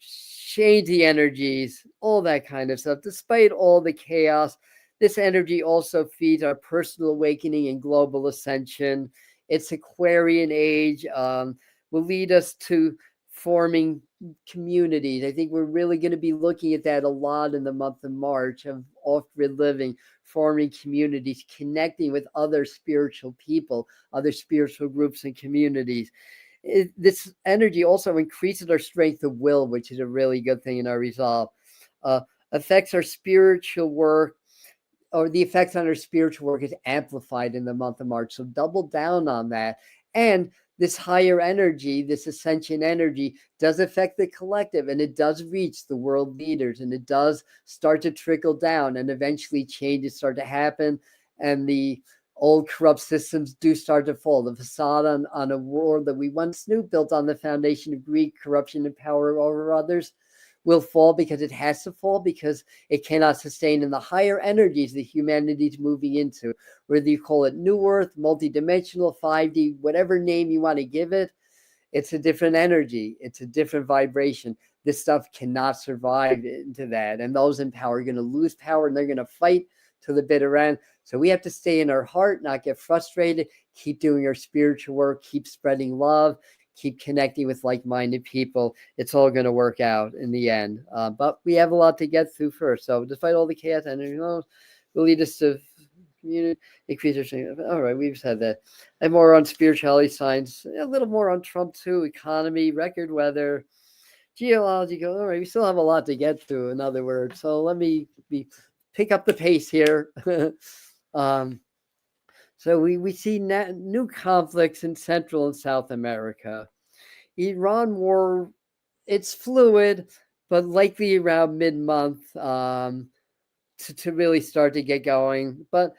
change the energies, all that kind of stuff. Despite all the chaos, this energy also feeds our personal awakening and global ascension. It's Aquarian age, will lead us to forming communities. I think we're really going to be looking at that a lot in the month of March, of off-grid living, forming communities, connecting with other spiritual people, other spiritual groups and communities. This energy also increases our strength of will, which is a really good thing in our resolve. Affects our spiritual work, or the effects on our spiritual work is amplified in the month of March. So double down on that. And this higher energy, this ascension energy, does affect the collective, and it does reach the world leaders, and it does start to trickle down, and eventually changes start to happen, and the old corrupt systems do start to fall. The facade on a world that we once knew, built on the foundation of greed, corruption, and power over others, will fall, because it has to fall, because it cannot sustain in the higher energies that humanity's moving into. Whether you call it New Earth, multidimensional, 5D, whatever name you want to give it, it's a different energy. It's a different vibration. This stuff cannot survive into that. And those in power are going to lose power, and they're going to fight to the bitter end. So we have to stay in our heart, not get frustrated, keep doing our spiritual work, keep spreading love, keep connecting with like-minded people. It's all going to work out in the end. But we have a lot to get through first. So despite all the chaos, energy will lead us to increase our strength. All right, we've said that. And more on spirituality, science, a little more on Trump too, economy, record weather, geological. All right, we still have a lot to get through, in other words. So let me pick up the pace here. So we see new conflicts in Central and South America. Iran war it's fluid, but likely around mid-month to really start to get going. But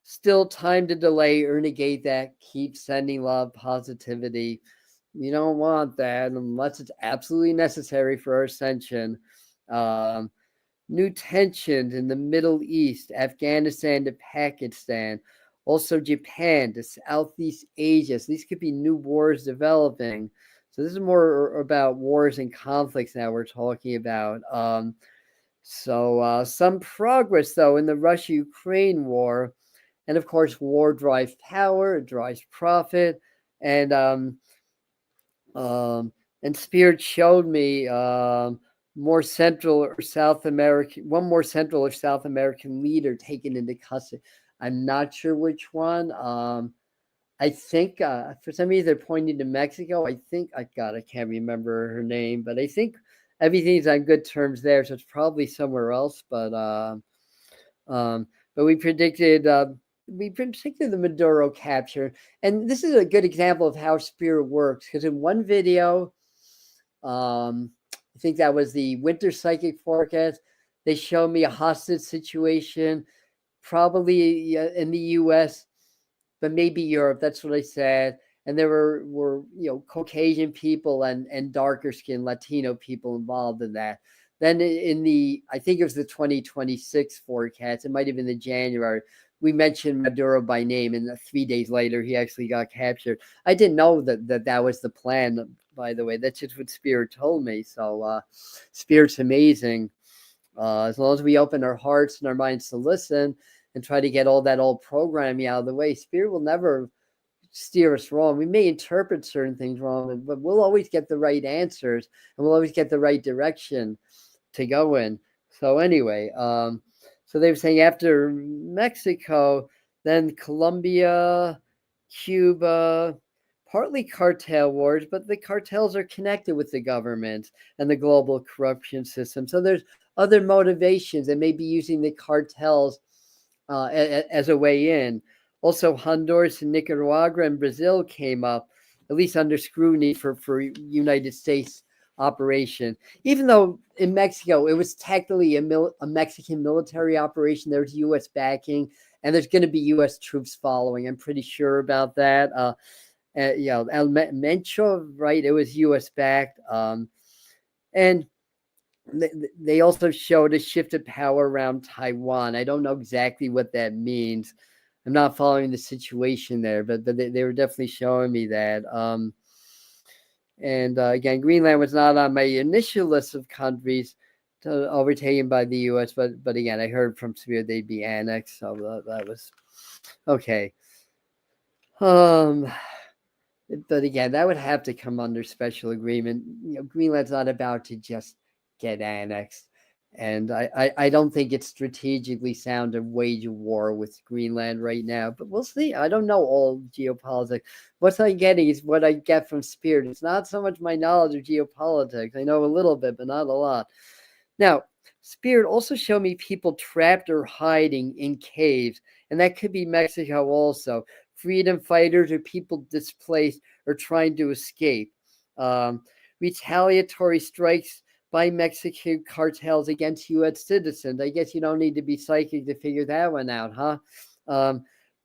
still time to delay or negate that. Keep sending love, positivity. You don't want that unless it's absolutely necessary for our ascension. Um, New tensions in the Middle East, Afghanistan to Pakistan, also Japan to Southeast Asia. So these could be new wars developing. So this is more about wars and conflicts now we're talking about. Some progress, though, in the Russia-Ukraine war. And of course, war drives power, it drives profit. And um, and Spirit showed me more Central or South American, one more Central or South American leader taken into custody. I'm not sure which one. I think for some reason they're pointing to Mexico. I think I can't remember her name, but I think everything's on good terms there, so it's probably somewhere else. But we predicted the Maduro capture, and this is a good example of how spirit works. Because in one video, I think that was the winter psychic forecast. They show me a hostage situation, probably in the U.S., but maybe Europe. That's what I said. And there were Caucasian people and darker skinned Latino people involved in that. Then I think it was the 2026 forecast. It might have been the January. We mentioned Maduro by name, and 3 days later he actually got captured. I didn't know that was the plan. By the way, that's just what Spirit told me. So Spirit's amazing. As long as we open our hearts and our minds to listen and try to get all that old programming out of the way, Spirit will never steer us wrong. We may interpret certain things wrong, but we'll always get the right answers, and we'll always get the right direction to go in. So anyway, so they were saying after Mexico, then Colombia, Cuba, partly cartel wars, but the cartels are connected with the government and the global corruption system. So there's other motivations that may be using the cartels as a way in. Also, Honduras and Nicaragua and Brazil came up, at least under scrutiny for United States operation. Even though in Mexico, it was technically a Mexican military operation, there's U.S. backing, and there's going to be U.S. troops following. I'm pretty sure about that. El Mencho, right? It was U.S. backed. And they also showed a shift of power around Taiwan. I don't know exactly what that means. I'm not following the situation there, but they were definitely showing me that. And again, Greenland was not on my initial list of countries overtaken by the U.S., but again, I heard from Spirit they'd be annexed, so that was okay. But again, that would have to come under special agreement. Greenland's not about to just get annexed. And I don't think it's strategically sound to wage a war with Greenland right now, but we'll see. I don't know all geopolitics. What I'm getting is what I get from Spirit. It's not so much my knowledge of geopolitics. I know a little bit, but not a lot. Now, Spirit also showed me people trapped or hiding in caves, and that could be Mexico also. Freedom fighters or people displaced or trying to escape. Retaliatory strikes by Mexican cartels against U.S. citizens. I guess you don't need to be psychic to figure that one out, huh?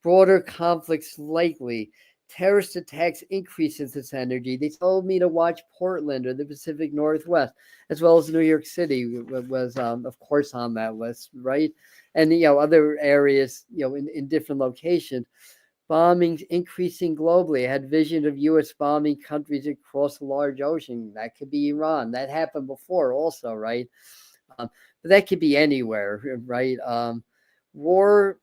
Broader conflicts likely. Terrorist attacks increases this energy. They told me to watch Portland or the Pacific Northwest, as well as New York City was of course, on that list, right? And, other areas, in different locations. Bombings increasing globally. I had vision of U.S. bombing countries across a large ocean. That could be Iran. That happened before also, right? But that could be anywhere, right? War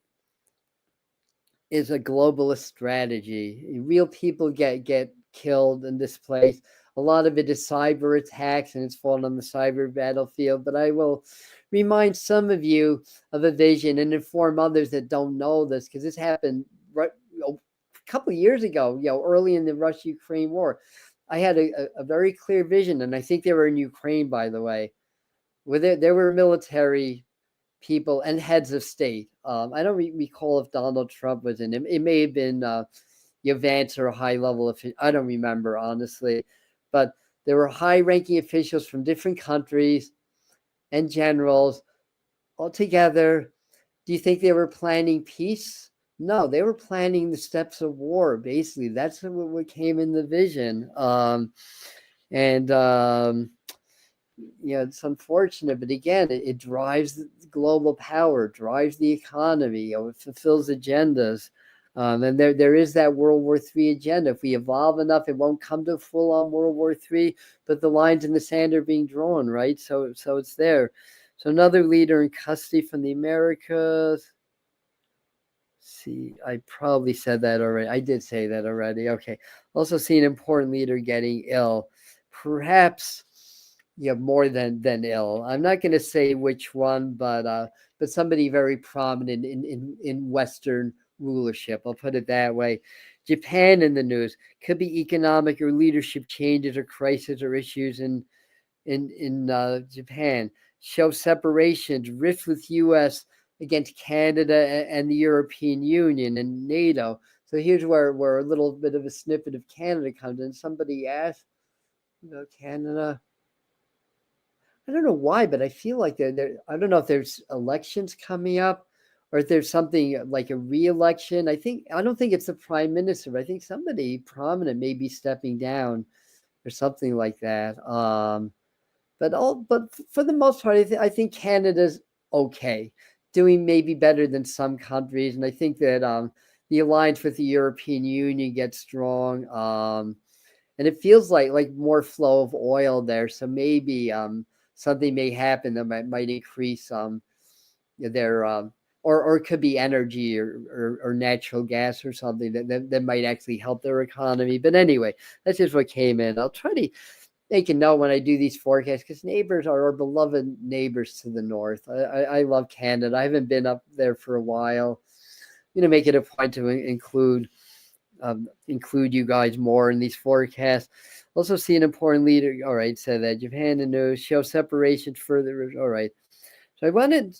is a globalist strategy. Real people get killed and displaced. A lot of it is cyber attacks, and it's fought on the cyber battlefield. But I will remind some of you of a vision and inform others that don't know this, because this happened right a couple of years ago, early in the Russia-Ukraine war. I had a very clear vision, and I think they were in Ukraine, by the way, where there were military people and heads of state. I don't recall if Donald Trump was in it. It may have been Vance or a high level official. I don't remember, honestly. But There were high-ranking officials from different countries and generals all together. Do you think they were planning peace? No, they were planning the steps of war. Basically, that's what came in the vision. And it's unfortunate, but again, it drives global power, drives the economy. It fulfills agendas. And there is that World War III agenda. If we evolve enough, it won't come to full-on World War III, but the lines in the sand are being drawn, right? So it's there. So another leader in custody from the Americas. See, I probably said that already. I did say that already. Okay. Also see an important leader getting ill. Perhaps more than ill. I'm not going to say which one, but somebody very prominent in Western rulership. I'll put it that way. Japan in the news. Could be economic or leadership changes or crises or issues in Japan. Show separations, rift with U.S. against Canada and the European Union and NATO. So here's where a little bit of a snippet of Canada comes in. Somebody asked, Canada. I don't know why, but I feel like there. I don't know if there's elections coming up, or if there's something like a re-election. I don't think it's the prime minister, but I think somebody prominent may be stepping down, or something like that. But for the most part, I think Canada's okay, doing maybe better than some countries, and I think that the alliance with the European Union gets strong, and it feels like more flow of oil there. So maybe something may happen that might increase their or it could be energy or natural gas or something that might actually help their economy. But anyway, that's just what came in. I'll try to make a note when I do these forecasts, because neighbors are our beloved neighbors to the north. I love Canada. I haven't been up there for a while. I'm going to make it a point to include you guys more in these forecasts. Also see an important leader. All right, said that Japan and news show separation further. All right. So I wanted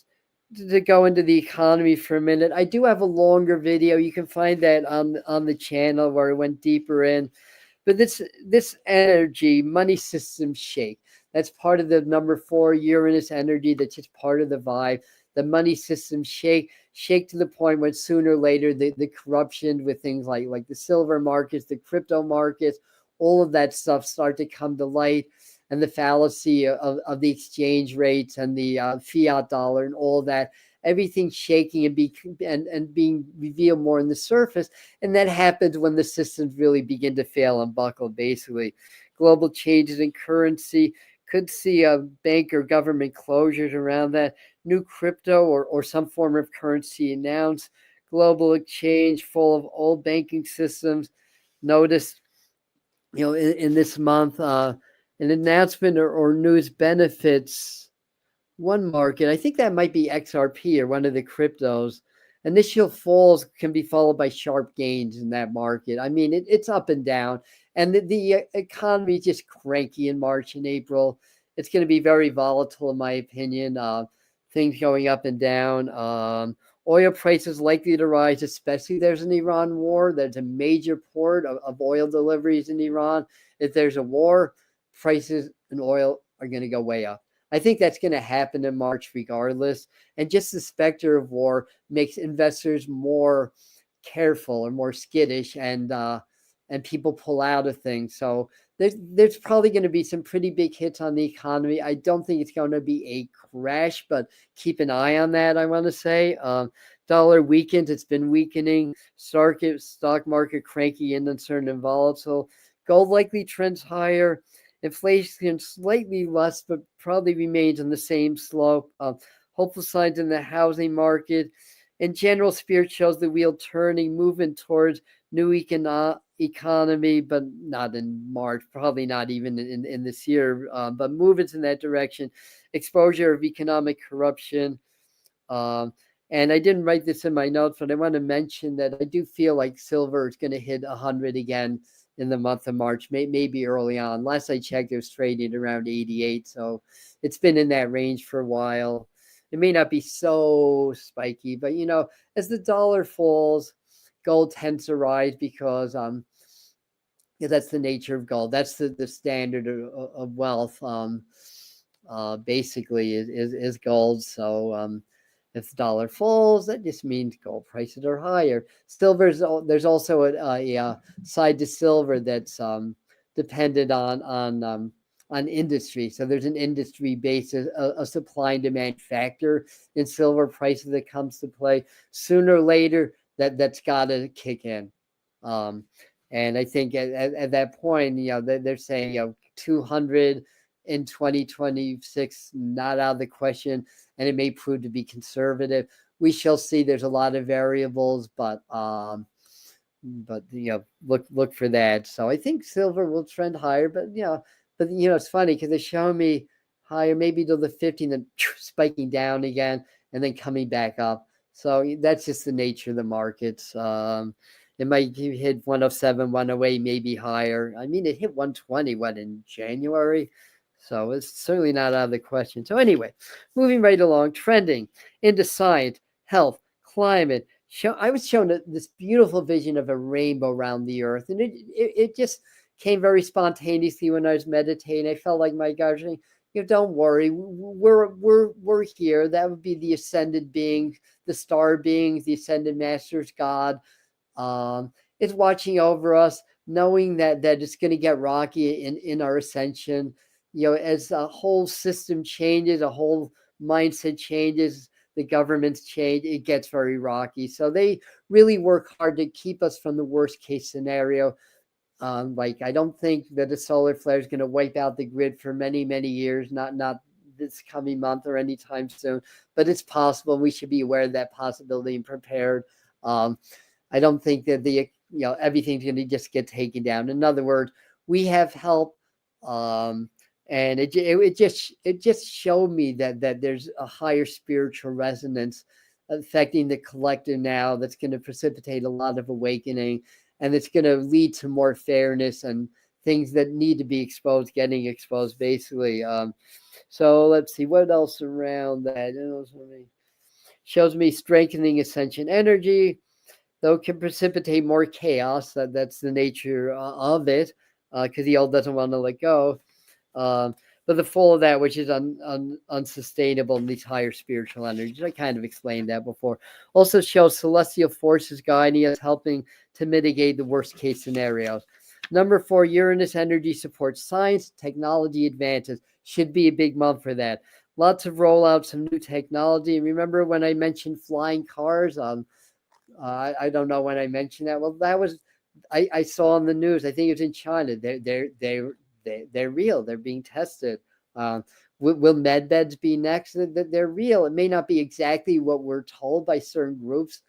to go into the economy for a minute. I do have a longer video. You can find that on the channel where I went deeper in. But this energy, money system shake. That's part of the number 4 Uranus energy. That's just part of the vibe. The money system shake to the point where sooner or later the corruption with things like the silver markets, the crypto markets, all of that stuff start to come to light, and the fallacy of the exchange rates and the fiat dollar and all that. Everything shaking and being revealed more on the surface. And that happens when the systems really begin to fail and buckle, basically. Global changes in currency. Could see a bank or government closures around that. New crypto or some form of currency announced. Global exchange full of old banking systems. Notice, in this month, an announcement or news benefits one market. I think that might be XRP or one of the cryptos. Initial falls can be followed by sharp gains in that market. I mean, it's up and down, and the economy is just cranky in March and April. It's going to be very volatile, in my opinion. Things going up and down. Oil prices likely to rise, especially if there's an Iran war. There's a major port of oil deliveries in Iran. If there's a war, prices in oil are going to go way up. I think that's going to happen in March regardless. And just the specter of war makes investors more careful or more skittish, and people pull out of things. So there's probably going to be some pretty big hits on the economy. I don't think it's going to be a crash, but keep an eye on that, I want to say. Dollar weakens. It's been weakening. Stock market cranky and uncertain and volatile. Gold likely trends higher. Inflation slightly less, but probably remains on the same slope. Hopeful signs in the housing market. In general, spirit shows the wheel turning, moving towards new economy, but not in March, probably not even in this year, but movements in that direction. Exposure of economic corruption. And I didn't write this in my notes, but I want to mention that I do feel like silver is going to hit 100 again in the month of March, maybe early on. Last I checked, it was trading around 88. So it's been in that range for a while. It may not be so spiky, but as the dollar falls, gold tends to rise because Yeah, that's the nature of gold. That's the standard of wealth. Basically is gold. So if the dollar falls, that just means gold prices are higher. There's also a side to silver that's dependent on industry. So there's an industry basis, a supply and demand factor in silver prices that comes to play. Sooner or later, that's got to kick in. Um, and I think at that point, they're saying, 200 in 2026, not out of the question, and it may prove to be conservative. We shall see. There's a lot of variables, but look for that. So I think silver will trend higher, but it's funny because they're showing me higher, maybe to the 15, then spiking down again, and then coming back up. So that's just the nature of the markets. It might hit 107, 108, maybe higher. I mean, it hit 120, in January? So it's certainly not out of the question. So anyway, moving right along, trending into science, health, climate. I was shown this beautiful vision of a rainbow around the earth, and it just came very spontaneously when I was meditating. I felt like, my gosh, don't worry, we're here. That would be the ascended being, the star beings, the ascended masters, God. It's watching over us, knowing that it's going to get rocky in our ascension. As a whole system changes, a whole mindset changes, the governments change, it gets very rocky. So they really work hard to keep us from the worst case scenario. Like, I don't think that a solar flare is going to wipe out the grid for many, many years, not this coming month or anytime soon, but it's possible. We should be aware of that possibility and prepared. I don't think that everything's going to just get taken down. In other words, we have help, and it just showed me that there's a higher spiritual resonance affecting the collective now that's going to precipitate a lot of awakening, and it's going to lead to more fairness and things that need to be exposed getting exposed, basically. So let's see what else around that. Shows me strengthening ascension energy, though it can precipitate more chaos. That's the nature of it, because the old doesn't want to let go. But the fall of that, which is unsustainable in these higher spiritual energies. I kind of explained that before. Also shows celestial forces guiding us, helping to mitigate the worst case scenarios. Number 4, Uranus energy supports science, technology advances. Should be a big month for that. Lots of rollouts of new technology. Remember when I mentioned flying cars? I don't know when I mentioned that. Well, that was I saw on the news. I think it was in China. They're real. They're being tested. Will med beds be next? They're real. It may not be exactly what we're told by certain groups,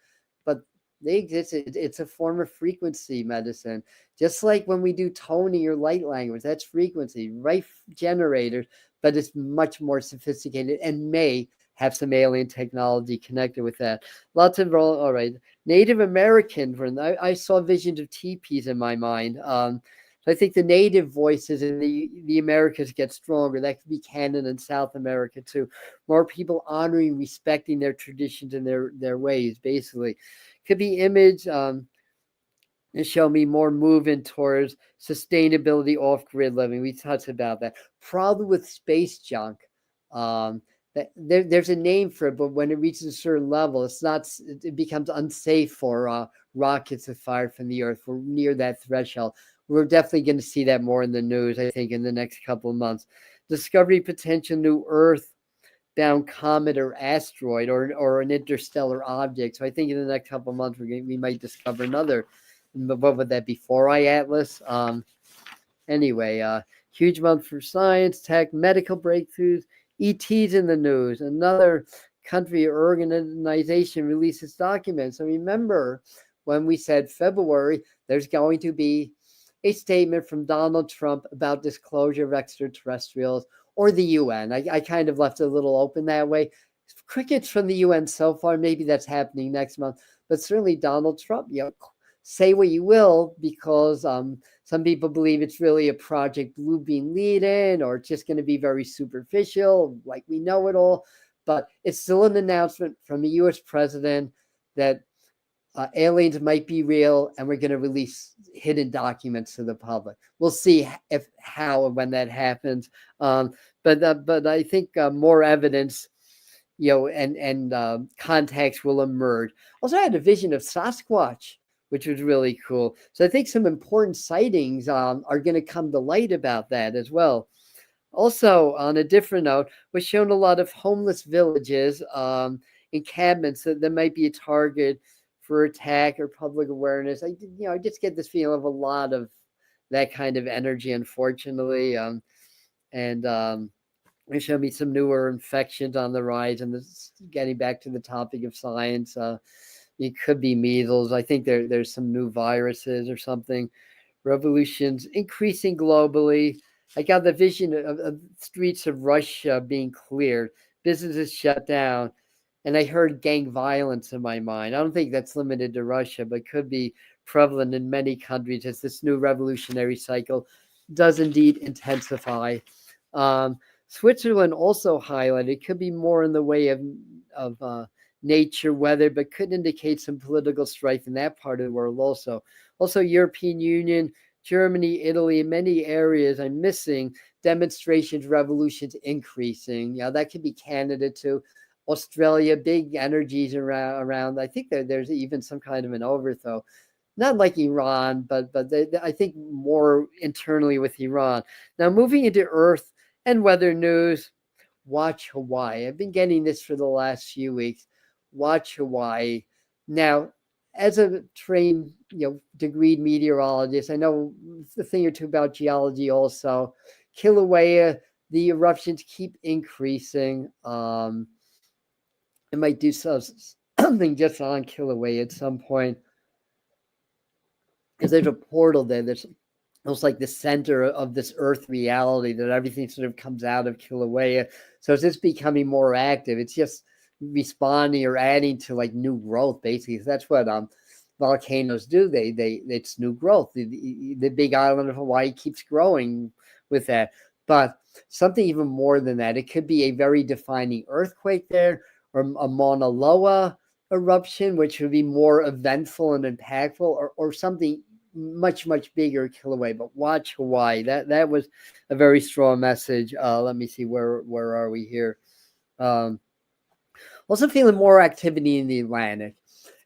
but they exist. It's a form of frequency medicine. Just like when we do toning or light language, that's frequency, right? Generators, but it's much more sophisticated and may have some alien technology connected with that. Lots of all right. Native American. I saw visions of teepees in my mind. So I think the native voices in the Americas get stronger. That could be Canada and South America too. More people honoring, respecting their traditions and their ways, basically. Could be image and show me more movement towards sustainability, off-grid living. We touched about that. Probably with space junk. There's a name for it, but when it reaches a certain level, it becomes unsafe for rockets to fire from the Earth. We're near that threshold. We're definitely going to see that more in the news, I think, in the next couple of months. Discovery potential new Earth-bound comet or asteroid or an interstellar object. So I think in the next couple of months we might discover another. What would that be? 4i Atlas? Anyway, huge month for science, tech, medical breakthroughs. ET's in the news. Another country or organization releases documents. So remember when we said February, there's going to be a statement from Donald Trump about disclosure of extraterrestrials or the UN. I kind of left it a little open that way. Crickets from the UN so far. Maybe that's happening next month. But certainly Donald Trump, say what you will, because some people believe it's really a Project Blue Beam lead-in, or it's just going to be very superficial, like we know it all. But it's still an announcement from the U.S. president that aliens might be real, and we're going to release hidden documents to the public. We'll see how and when that happens. But I think more evidence, and contacts will emerge. Also, I had a vision of Sasquatch, which was really cool. So I think some important sightings are going to come to light about that as well. Also, on a different note, we're shown a lot of homeless villages, encampments that might be a target for attack or public awareness. I just get this feeling of a lot of that kind of energy, unfortunately. And they showed me some newer infections on the rise. And this, getting back to the topic of science, it could be measles. I think there's some new viruses or something. Revolutions increasing globally. I got the vision of streets of Russia being cleared, businesses shut down, and I heard gang violence in my mind. I don't think that's limited to Russia, but could be prevalent in many countries as this new revolutionary cycle does indeed intensify. Switzerland also highlighted, could be more in the way of nature, weather, but could indicate some political strife in that part of the world also. Also, European Union, Germany, Italy, in many areas I'm missing demonstrations, revolutions increasing. That could be Canada too. Australia, big energies around. I think there's even some kind of an overthrow. Not like Iran, but I think more internally with Iran. Now, moving into Earth and weather news, watch Hawaii. I've been getting this for the last few weeks. Watch Hawaii. Now, as a trained, degreed meteorologist, I know a thing or two about geology also. Kilauea, the eruptions keep increasing. I might do something just on Kilauea at some point, because there's a portal there that's almost like the center of this Earth reality, that everything sort of comes out of Kilauea. So it's just becoming more active. It's just responding or adding to like new growth, basically. That's what volcanoes do. It's new growth. The big island of Hawaii keeps growing with that. But something even more than that, it could be a very defining earthquake there, or a Mauna Loa eruption, which would be more eventful and impactful, or something much bigger, Kilauea. But watch Hawaii. That was a very strong message. Let me see, where are we here? Also feeling more activity in the Atlantic.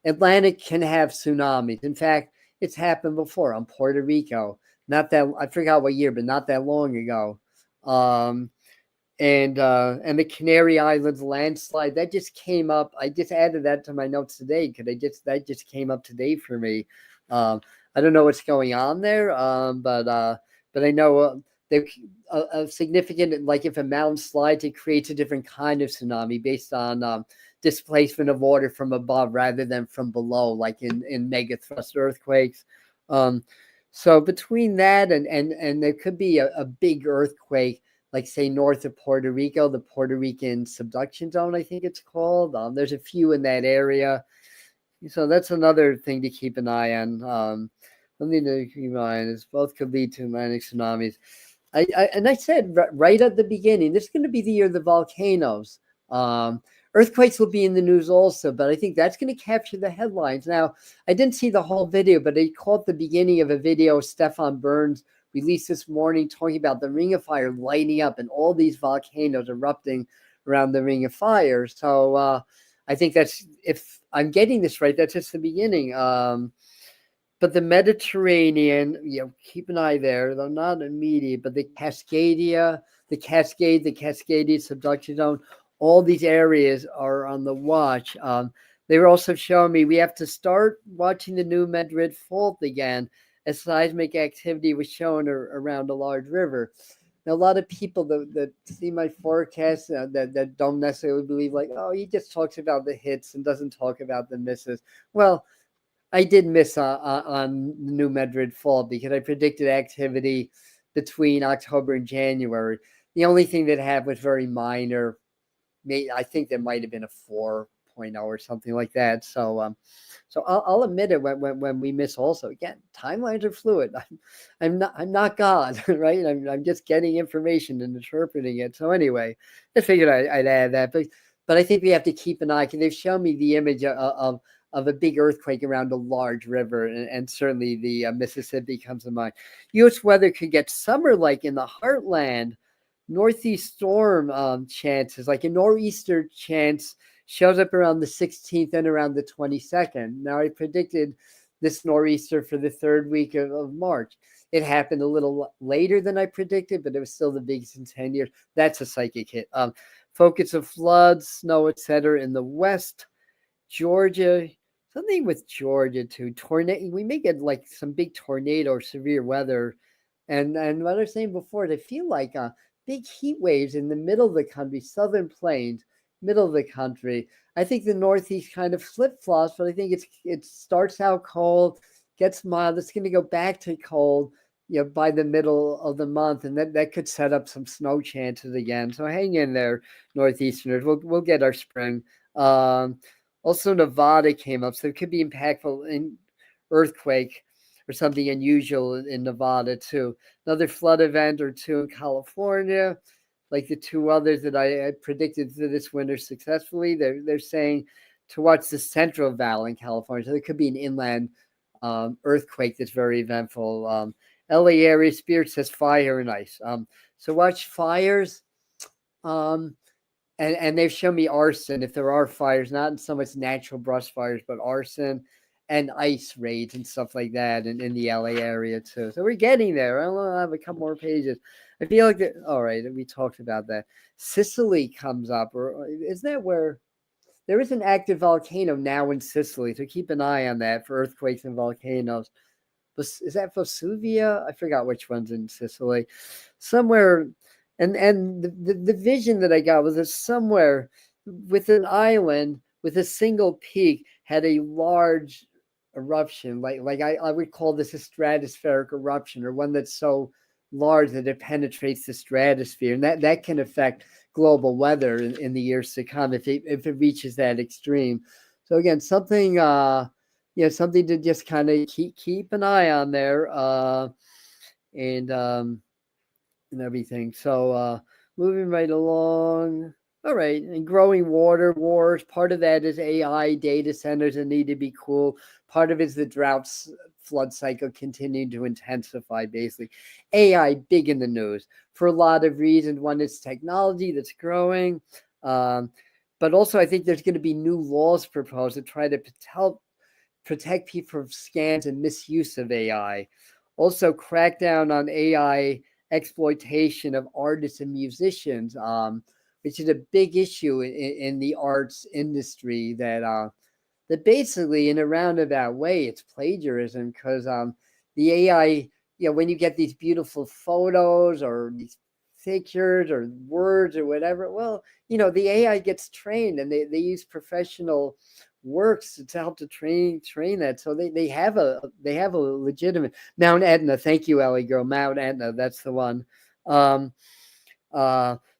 Atlantic can have tsunamis. In fact, it's happened before on Puerto Rico. Not that, I forgot what year, but not that long ago. And the Canary Islands landslide, that just came up. I just added that to my notes today because that just came up today for me. I don't know what's going on there, but I know a significant, like if a mountain slides, it creates a different kind of tsunami based on displacement of water from above rather than from below, like in mega thrust earthquakes. So between that and there could be a big earthquake, like say north of Puerto Rico, the Puerto Rican subduction zone, I think it's called. There's a few in that area. So that's another thing to keep an eye on. Something to keep in mind is both could lead to Atlantic tsunamis. I said right at the beginning, this is going to be the year of the volcanoes. Earthquakes will be in the news also, but I think that's going to capture the headlines. Now, I didn't see the whole video, but I caught the beginning of a video Stefan Burns released this morning talking about the Ring of Fire lighting up and all these volcanoes erupting around the Ring of Fire. So I think that's, if I'm getting this right, that's just the beginning. But the Mediterranean, keep an eye there, though not immediate, but the Cascadia subduction zone, all these areas are on the watch. They were also showing me we have to start watching the New Madrid Fault again, as seismic activity was shown around a large river. Now, a lot of people that see my forecast that don't necessarily believe, like, oh, he just talks about the hits and doesn't talk about the misses. Well, I did miss on the New Madrid Fault because I predicted activity between October and January. The only thing that happened was very minor. I think there might have been a 4.0 or something like that. So I'll admit it when we miss. Also, again, timelines are fluid. I'm not God, right? I'm just getting information and interpreting it. So anyway, I figured I'd add that, but I think we have to keep an eye, because they've shown me the image of of a big earthquake around a large river, and certainly the Mississippi comes to mind. U.S. weather could get summer-like in the heartland. Northeast storm chances, like a nor'easter chance, shows up around the 16th and around the 22nd. Now, I predicted this nor'easter for the third week of March. It happened a little later than I predicted, but it was still the biggest in 10 years. That's a psychic hit. Focus of floods, snow, etc. in the west. Georgia, something with Georgia too. Tornado. We may get like some big tornado or severe weather. And what I was saying before, they feel like big heat waves in the middle of the country, southern plains, middle of the country. I think the Northeast kind of flip-flops, but I think it starts out cold, gets mild. It's going to go back to cold, by the middle of the month, and that could set up some snow chances again. So hang in there, Northeasterners. We'll get our spring. Also, Nevada came up, so it could be impactful in earthquake or something unusual in Nevada too. Another flood event or two in California, like the two others that I predicted for this winter successfully. They're saying to watch the Central Valley in California. So there could be an inland earthquake that's very eventful. LA area, Spirit says fire and ice. So watch fires. And they've shown me arson, if there are fires, not so much natural brush fires, but arson and ice raids and stuff like that in the LA area too. So we're getting there. I don't know, I have a couple more pages. I feel like all right, we talked about that. Sicily comes up, or isn't that where there is an active volcano now in Sicily? So keep an eye on that for earthquakes and volcanoes. Is that Vesuvia? I forgot which one's in Sicily. Somewhere, and the vision that I got was that somewhere with an island with a single peak had a large eruption. Like I would call this a stratospheric eruption, or one that's so large that it penetrates the stratosphere, and that can affect global weather in the years to come if it reaches that extreme. So again, something something to just kind of keep an eye on there, and everything. So moving right along. All right, and growing water wars. Part of that is AI data centers that need to be cool. Part of it is the droughts flood cycle continuing to intensify. Basically, AI big in the news for a lot of reasons. One is technology that's growing, but also I think there's going to be new laws proposed to try to help protect people from scams and misuse of AI. Also, crack down on AI exploitation of artists and musicians, which is a big issue in the arts industry. That basically, in a roundabout way, it's plagiarism, because the AI, when you get these beautiful photos or these pictures or words or whatever, well, the AI gets trained, and they use professional works to help to train that. So they have a legitimate Mount Etna. Thank you, Ellie girl. Mount Etna, that's the one.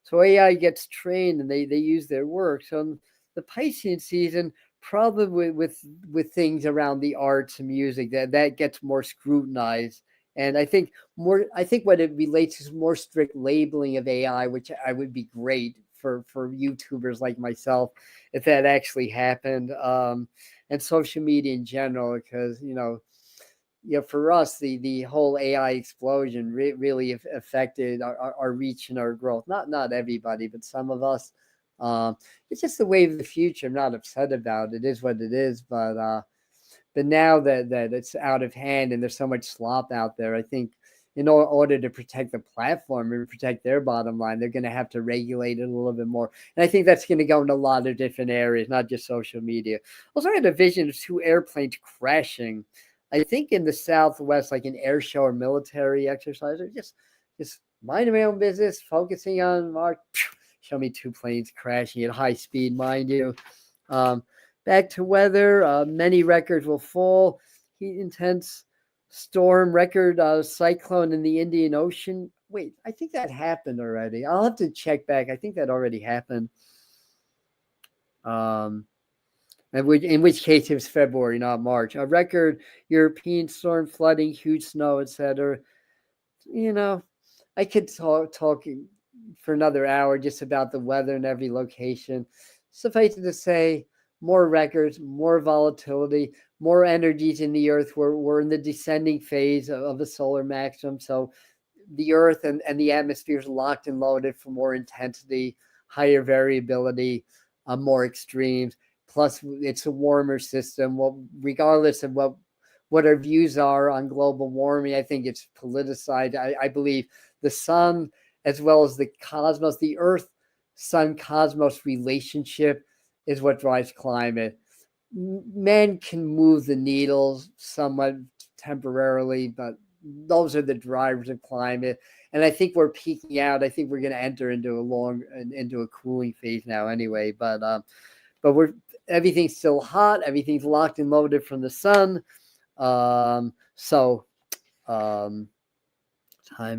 So AI gets trained, and they use their work. So the Piscean season, probably with things around the arts and music, that gets more scrutinized. And I think what it relates is more strict labeling of AI, which I would be great for YouTubers like myself if that actually happened, and social media in general, because for us the whole AI explosion really affected our reach and our growth. Not everybody, but some of us. It's just the wave of the future. I'm not upset about it. It is what it is, but now that it's out of hand and there's so much slop out there, I think in order to protect the platform and protect their bottom line, they're going to have to regulate it a little bit more. And I think that's going to go in a lot of different areas, not just social media. Also, I had a vision of two airplanes crashing, I think in the Southwest, like an air show or military exercise, or just minding my own business, focusing on March. Show me two planes crashing at high speed, mind you. Back to weather. Many records will fall. Heat intense storm record, cyclone in the Indian Ocean. Wait, I think that happened already. I'll have to check back. I think that already happened. In which case it was February, not March. A record European storm, flooding, huge snow, etc. I could talk for another hour just about the weather in every location. Suffice it to say, more records, more volatility, more energies in the earth. We're in the descending phase of the solar maximum. So the earth and the atmosphere is locked and loaded for more intensity, higher variability, more extremes. Plus, it's a warmer system. Well, regardless of what our views are on global warming, I think it's politicized. I believe the sun, as well as the cosmos, the earth, sun, cosmos relationship is what drives climate. Man can move the needles somewhat temporarily, but those are the drivers of climate. And I think we're peaking out. I think we're going to enter into a cooling phase now anyway. But everything's still hot. Everything's locked and loaded from the sun. Time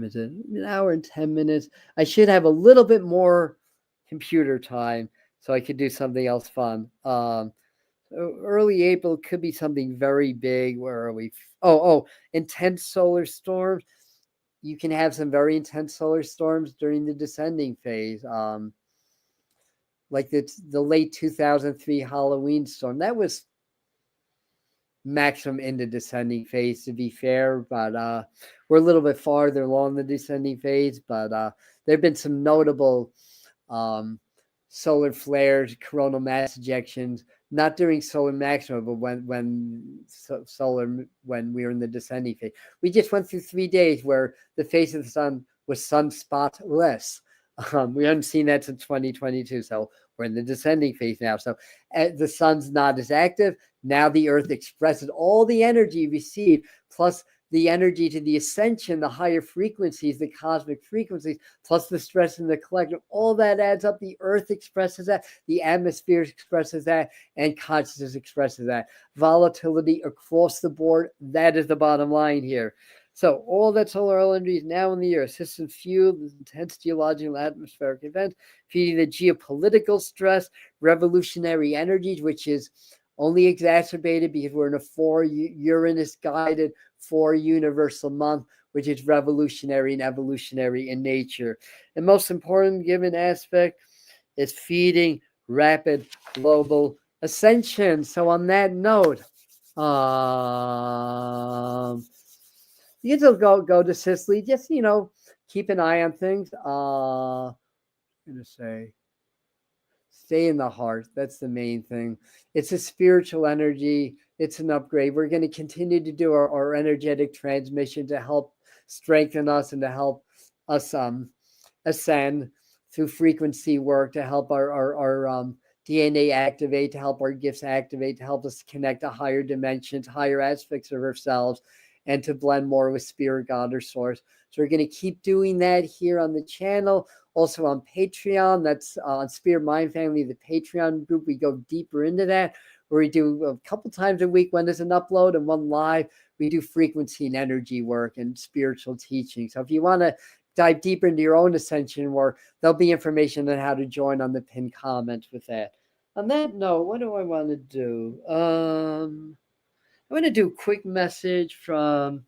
is it? An hour and 10 minutes. I should have a little bit more computer time so I could do something else fun. Early April could be something very big. Where are we? Intense solar storms. You can have some very intense solar storms during the descending phase. Like the late 2003 Halloween storm. That was maximum in the descending phase, to be fair, but we're a little bit farther along the descending phase. But there have been some notable solar flares, coronal mass ejections, not during solar maximum, but when we were in the descending phase. We just went through 3 days where the face of the sun was sunspotless. We haven't seen that since 2022, so we're in the descending phase now. So the sun's not as active. Now the earth expresses all the energy received, plus the energy to the ascension, the higher frequencies, the cosmic frequencies, plus the stress in the collective. All that adds up. The earth expresses that, the atmosphere expresses that, and consciousness expresses that. Volatility across the board, that is the bottom line here. So all that solar energy is now in the earth. Systems fueled with intense geological atmospheric events, feeding the geopolitical stress, revolutionary energies, which is only exacerbated because we're in a 4 Uranus guided 4 universal month, which is revolutionary and evolutionary in nature. The most important given aspect is feeding rapid global ascension. So on that note, you can go to Sicily. Just keep an eye on things. I'm gonna say, stay in the heart. That's the main thing. It's a spiritual energy. It's an upgrade. We're going to continue to do our energetic transmission to help strengthen us and to help us ascend through frequency work, to help our DNA activate, to help our gifts activate, to help us connect to higher dimensions, higher aspects of ourselves, and to blend more with spirit, God, or source. So we're going to keep doing that here on the channel. Also on Patreon, that's on Spirit Mind Family, the Patreon group. We go deeper into that, where we do a couple times a week when there's an upload and one live. We do frequency and energy work and spiritual teaching. So if you want to dive deeper into your own ascension work, there'll be information on how to join on the pinned comment with that. On that note, what do I want to do? I want to do a quick message from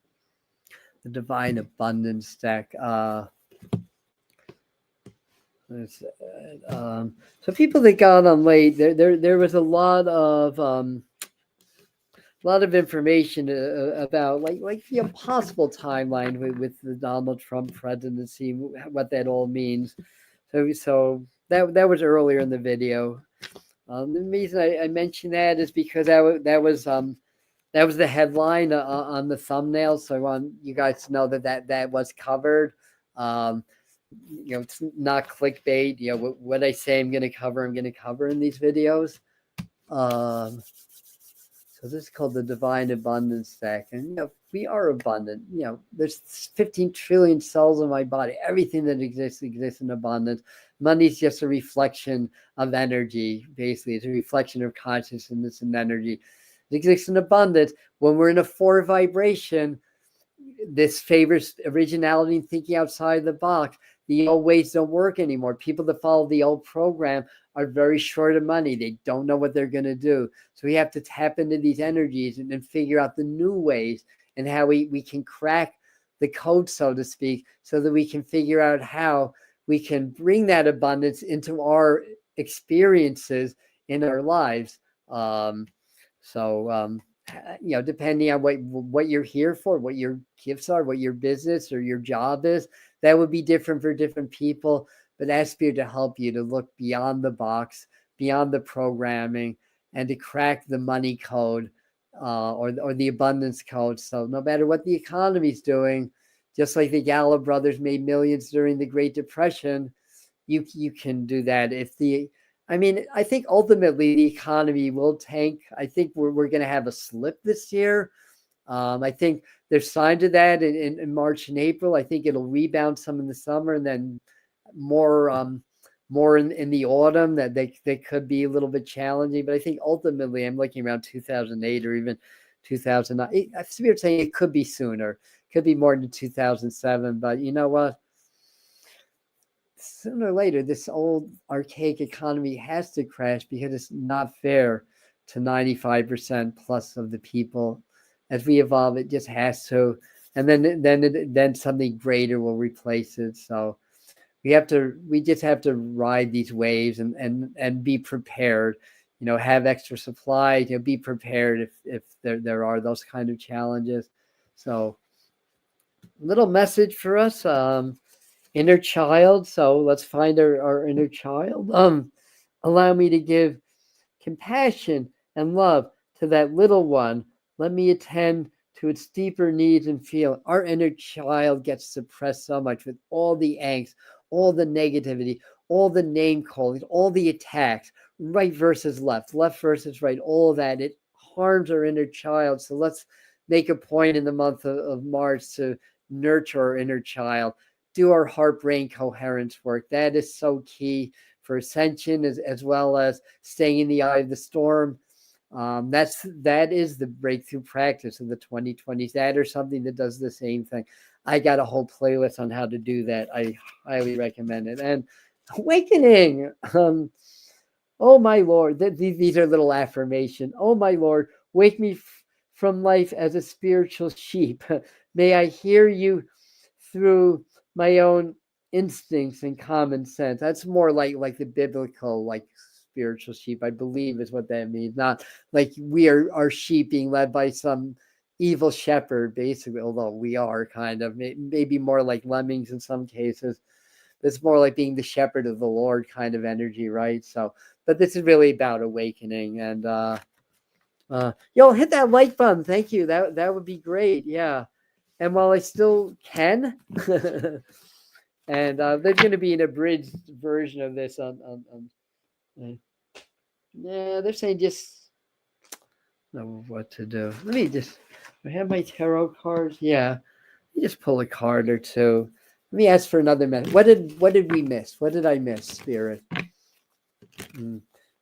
the Divine Abundance deck. So people that got on late, there was a lot of information about like the possible timeline with the Donald Trump presidency, what that all means. So that was earlier in the video. The reason I mentioned that is because that was the headline on the thumbnail. So I want you guys to know that was covered. It's not clickbait. What I say I'm going to cover in these videos. So this is called the Divine Abundance deck, and we are abundant. There's 15 trillion cells in my body. Everything that exists in abundance. Money is just a reflection of energy. Basically, it's a reflection of consciousness and energy. It exists in abundance. When we're in a 4 vibration, this favors originality and thinking outside the box. The old ways don't work anymore. People that follow the old program are very short of money. They don't know what they're going to do. So we have to tap into these energies and then figure out the new ways and how we can crack the code, so to speak, so that we can figure out how we can bring that abundance into our experiences in our lives. So depending on what you're here for, what your gifts are, what your business or your job is, that would be different for different people. But ask Spirit to help you to look beyond the box, beyond the programming, and to crack the money code or the abundance code. So no matter what the economy's doing, just like the Gallo brothers made millions during the Great Depression, you can do that. I think ultimately the economy will tank. I think we're going to have a slip this year. I think there's signs of that in March and April. I think it'll rebound some in the summer, and then more in the autumn. That they could be a little bit challenging. But I think ultimately I'm looking around 2008 or even 2009. I'm saying it could be sooner. Could be more than 2007. But you know what? Sooner or later, this old archaic economy has to crash because it's not fair to 95% plus of the people. As we evolve, it just has to, and then something greater will replace it. So we just have to ride these waves and be prepared. Have extra supply. Be prepared if there are those kind of challenges. So, little message for us. Inner child. So let's find our inner child. Allow me to give compassion and love to that little one. Let me attend to its deeper needs and feel. Our inner child gets suppressed so much with all the angst, all the negativity, all the name calling, all the attacks, right versus left versus right, all of that. It harms our inner child. So let's make a point in the month of March to nurture our inner child. Do our heart-brain coherence work. That is so key for ascension as well as staying in the eye of the storm. That is the breakthrough practice of the 2020s. That or something that does the same thing. I got a whole playlist on how to do that. I highly recommend it. And awakening. Oh my Lord, these are little affirmation. Oh my Lord, wake me from life as a spiritual sheep. May I hear you through my own instincts and common sense. That's more like the biblical, like spiritual sheep, I believe is what that means. Not like we are sheep being led by some evil shepherd, basically, although we are kind of maybe more like lemmings in some cases. It's more like being the shepherd of the Lord kind of energy, right? So, but this is really about awakening. And yo, hit that like button. Thank you. That would be great. Yeah. And while I still can, and there's going to be an abridged version of this on yeah, they're saying just know what to do. Let me just, I have my tarot cards. Yeah, let me just pull a card or two. Let me ask for another minute. What did we miss? What did I miss, Spirit?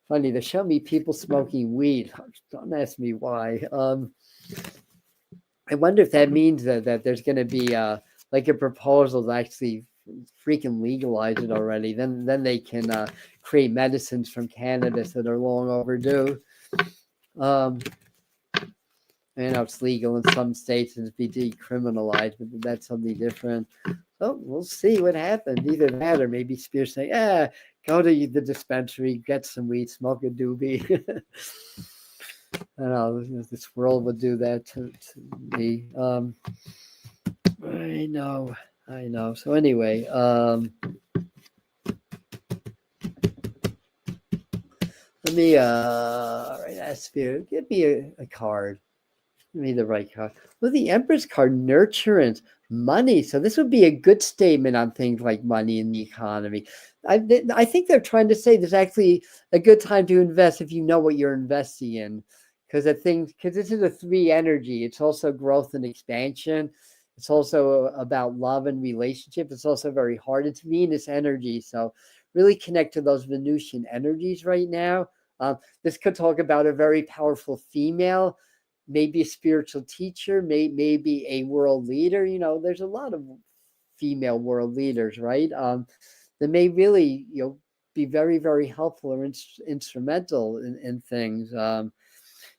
Funny, they show me people smoking weed. Don't ask me why. I wonder if that means that there's going to be like a proposal to actually freaking legalize it already. Then they can create medicines from cannabis that are long overdue. It's legal in some states and be decriminalized, but that's something different. So we'll see what happens. Either that or maybe Spears saying, go to the dispensary, get some weed, smoke a doobie. I don't know, this world would do that to me. I know. So anyway, let me, all right, that Spirit, give me a card. Give me the right card. Well, the Empress card, nurturance, money. So this would be a good statement on things like money in the economy. I think they're trying to say there's actually a good time to invest if you know what you're investing in. Because this is a 3 energy. It's also growth and expansion. It's also about love and relationship. It's also very hard. It's Venus energy. So really connect to those Venusian energies right now. This could talk about a very powerful female, maybe a spiritual teacher, maybe a world leader. There's a lot of female world leaders, right? That may really, be very, very helpful or instrumental in things.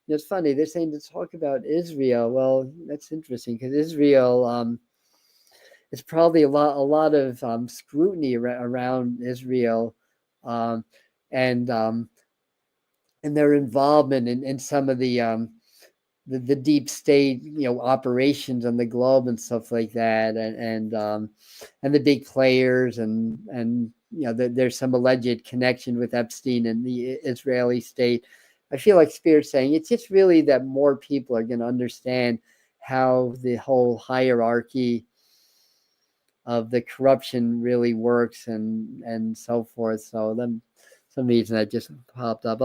It's funny, they're saying to talk about Israel. Well, that's interesting because Israel, it's probably a lot of scrutiny around Israel, and and their involvement in some of the deep state, operations on the globe and stuff like that, and the big players, and there's some alleged connection with Epstein and the Israeli state. I feel like Spirit's saying it's just really that more people are going to understand how the whole hierarchy of the corruption really works, and so forth. So then, some reason that just popped up.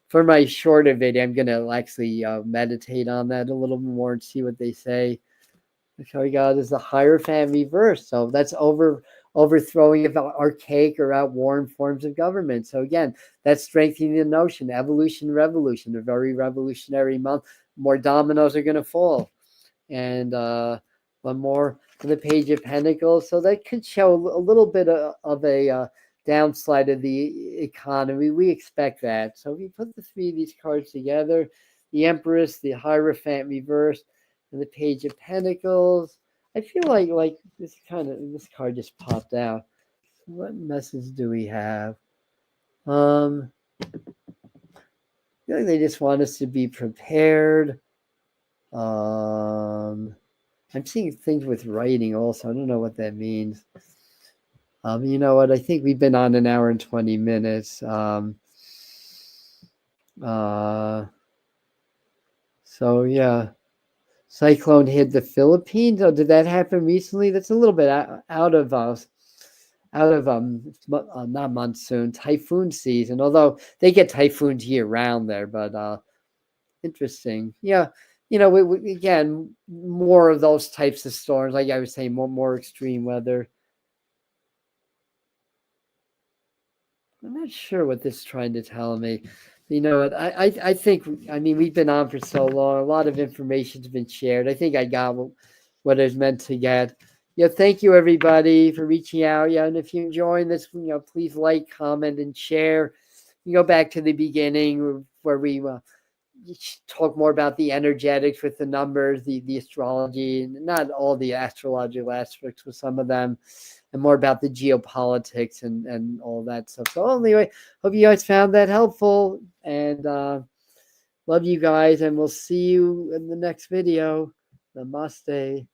For my shorter video, I'm going to actually meditate on that a little more and see what they say. Okay, God is the Hierophant reverse. So that's overthrowing of archaic or outworn forms of government. So again, that's strengthening the notion, evolution, revolution, a very revolutionary month. More dominoes are going to fall. And one more on the Page of Pentacles. So that could show a little bit of a downslide of the economy. We expect that. So if you put the three of these cards together, the Empress, the Hierophant reversed, and the Page of Pentacles, I feel like this card just popped out. What message do we have? I feel like they just want us to be prepared. I'm seeing things with writing also. I don't know what that means. You know what? I think we've been on an hour and 20 minutes. So yeah, cyclone hit the Philippines. Oh, did that happen recently? That's a little bit out of not monsoon, typhoon season. Although they get typhoons year round there, but interesting. Yeah, we again, more of those types of storms. Like I was saying, more extreme weather. I'm not sure what this is trying to tell me. You know what? I think, we've been on for so long. A lot of information's been shared. I think I got what I was meant to get. Thank you everybody for reaching out. And if you're enjoying this, please like, comment, and share. You go back to the beginning where we talk more about the energetics with the numbers, the astrology, and not all the astrological aspects with some of them, and more about the geopolitics and all that stuff. So anyway, hope you guys found that helpful, and love you guys, and we'll see you in the next video. Namaste.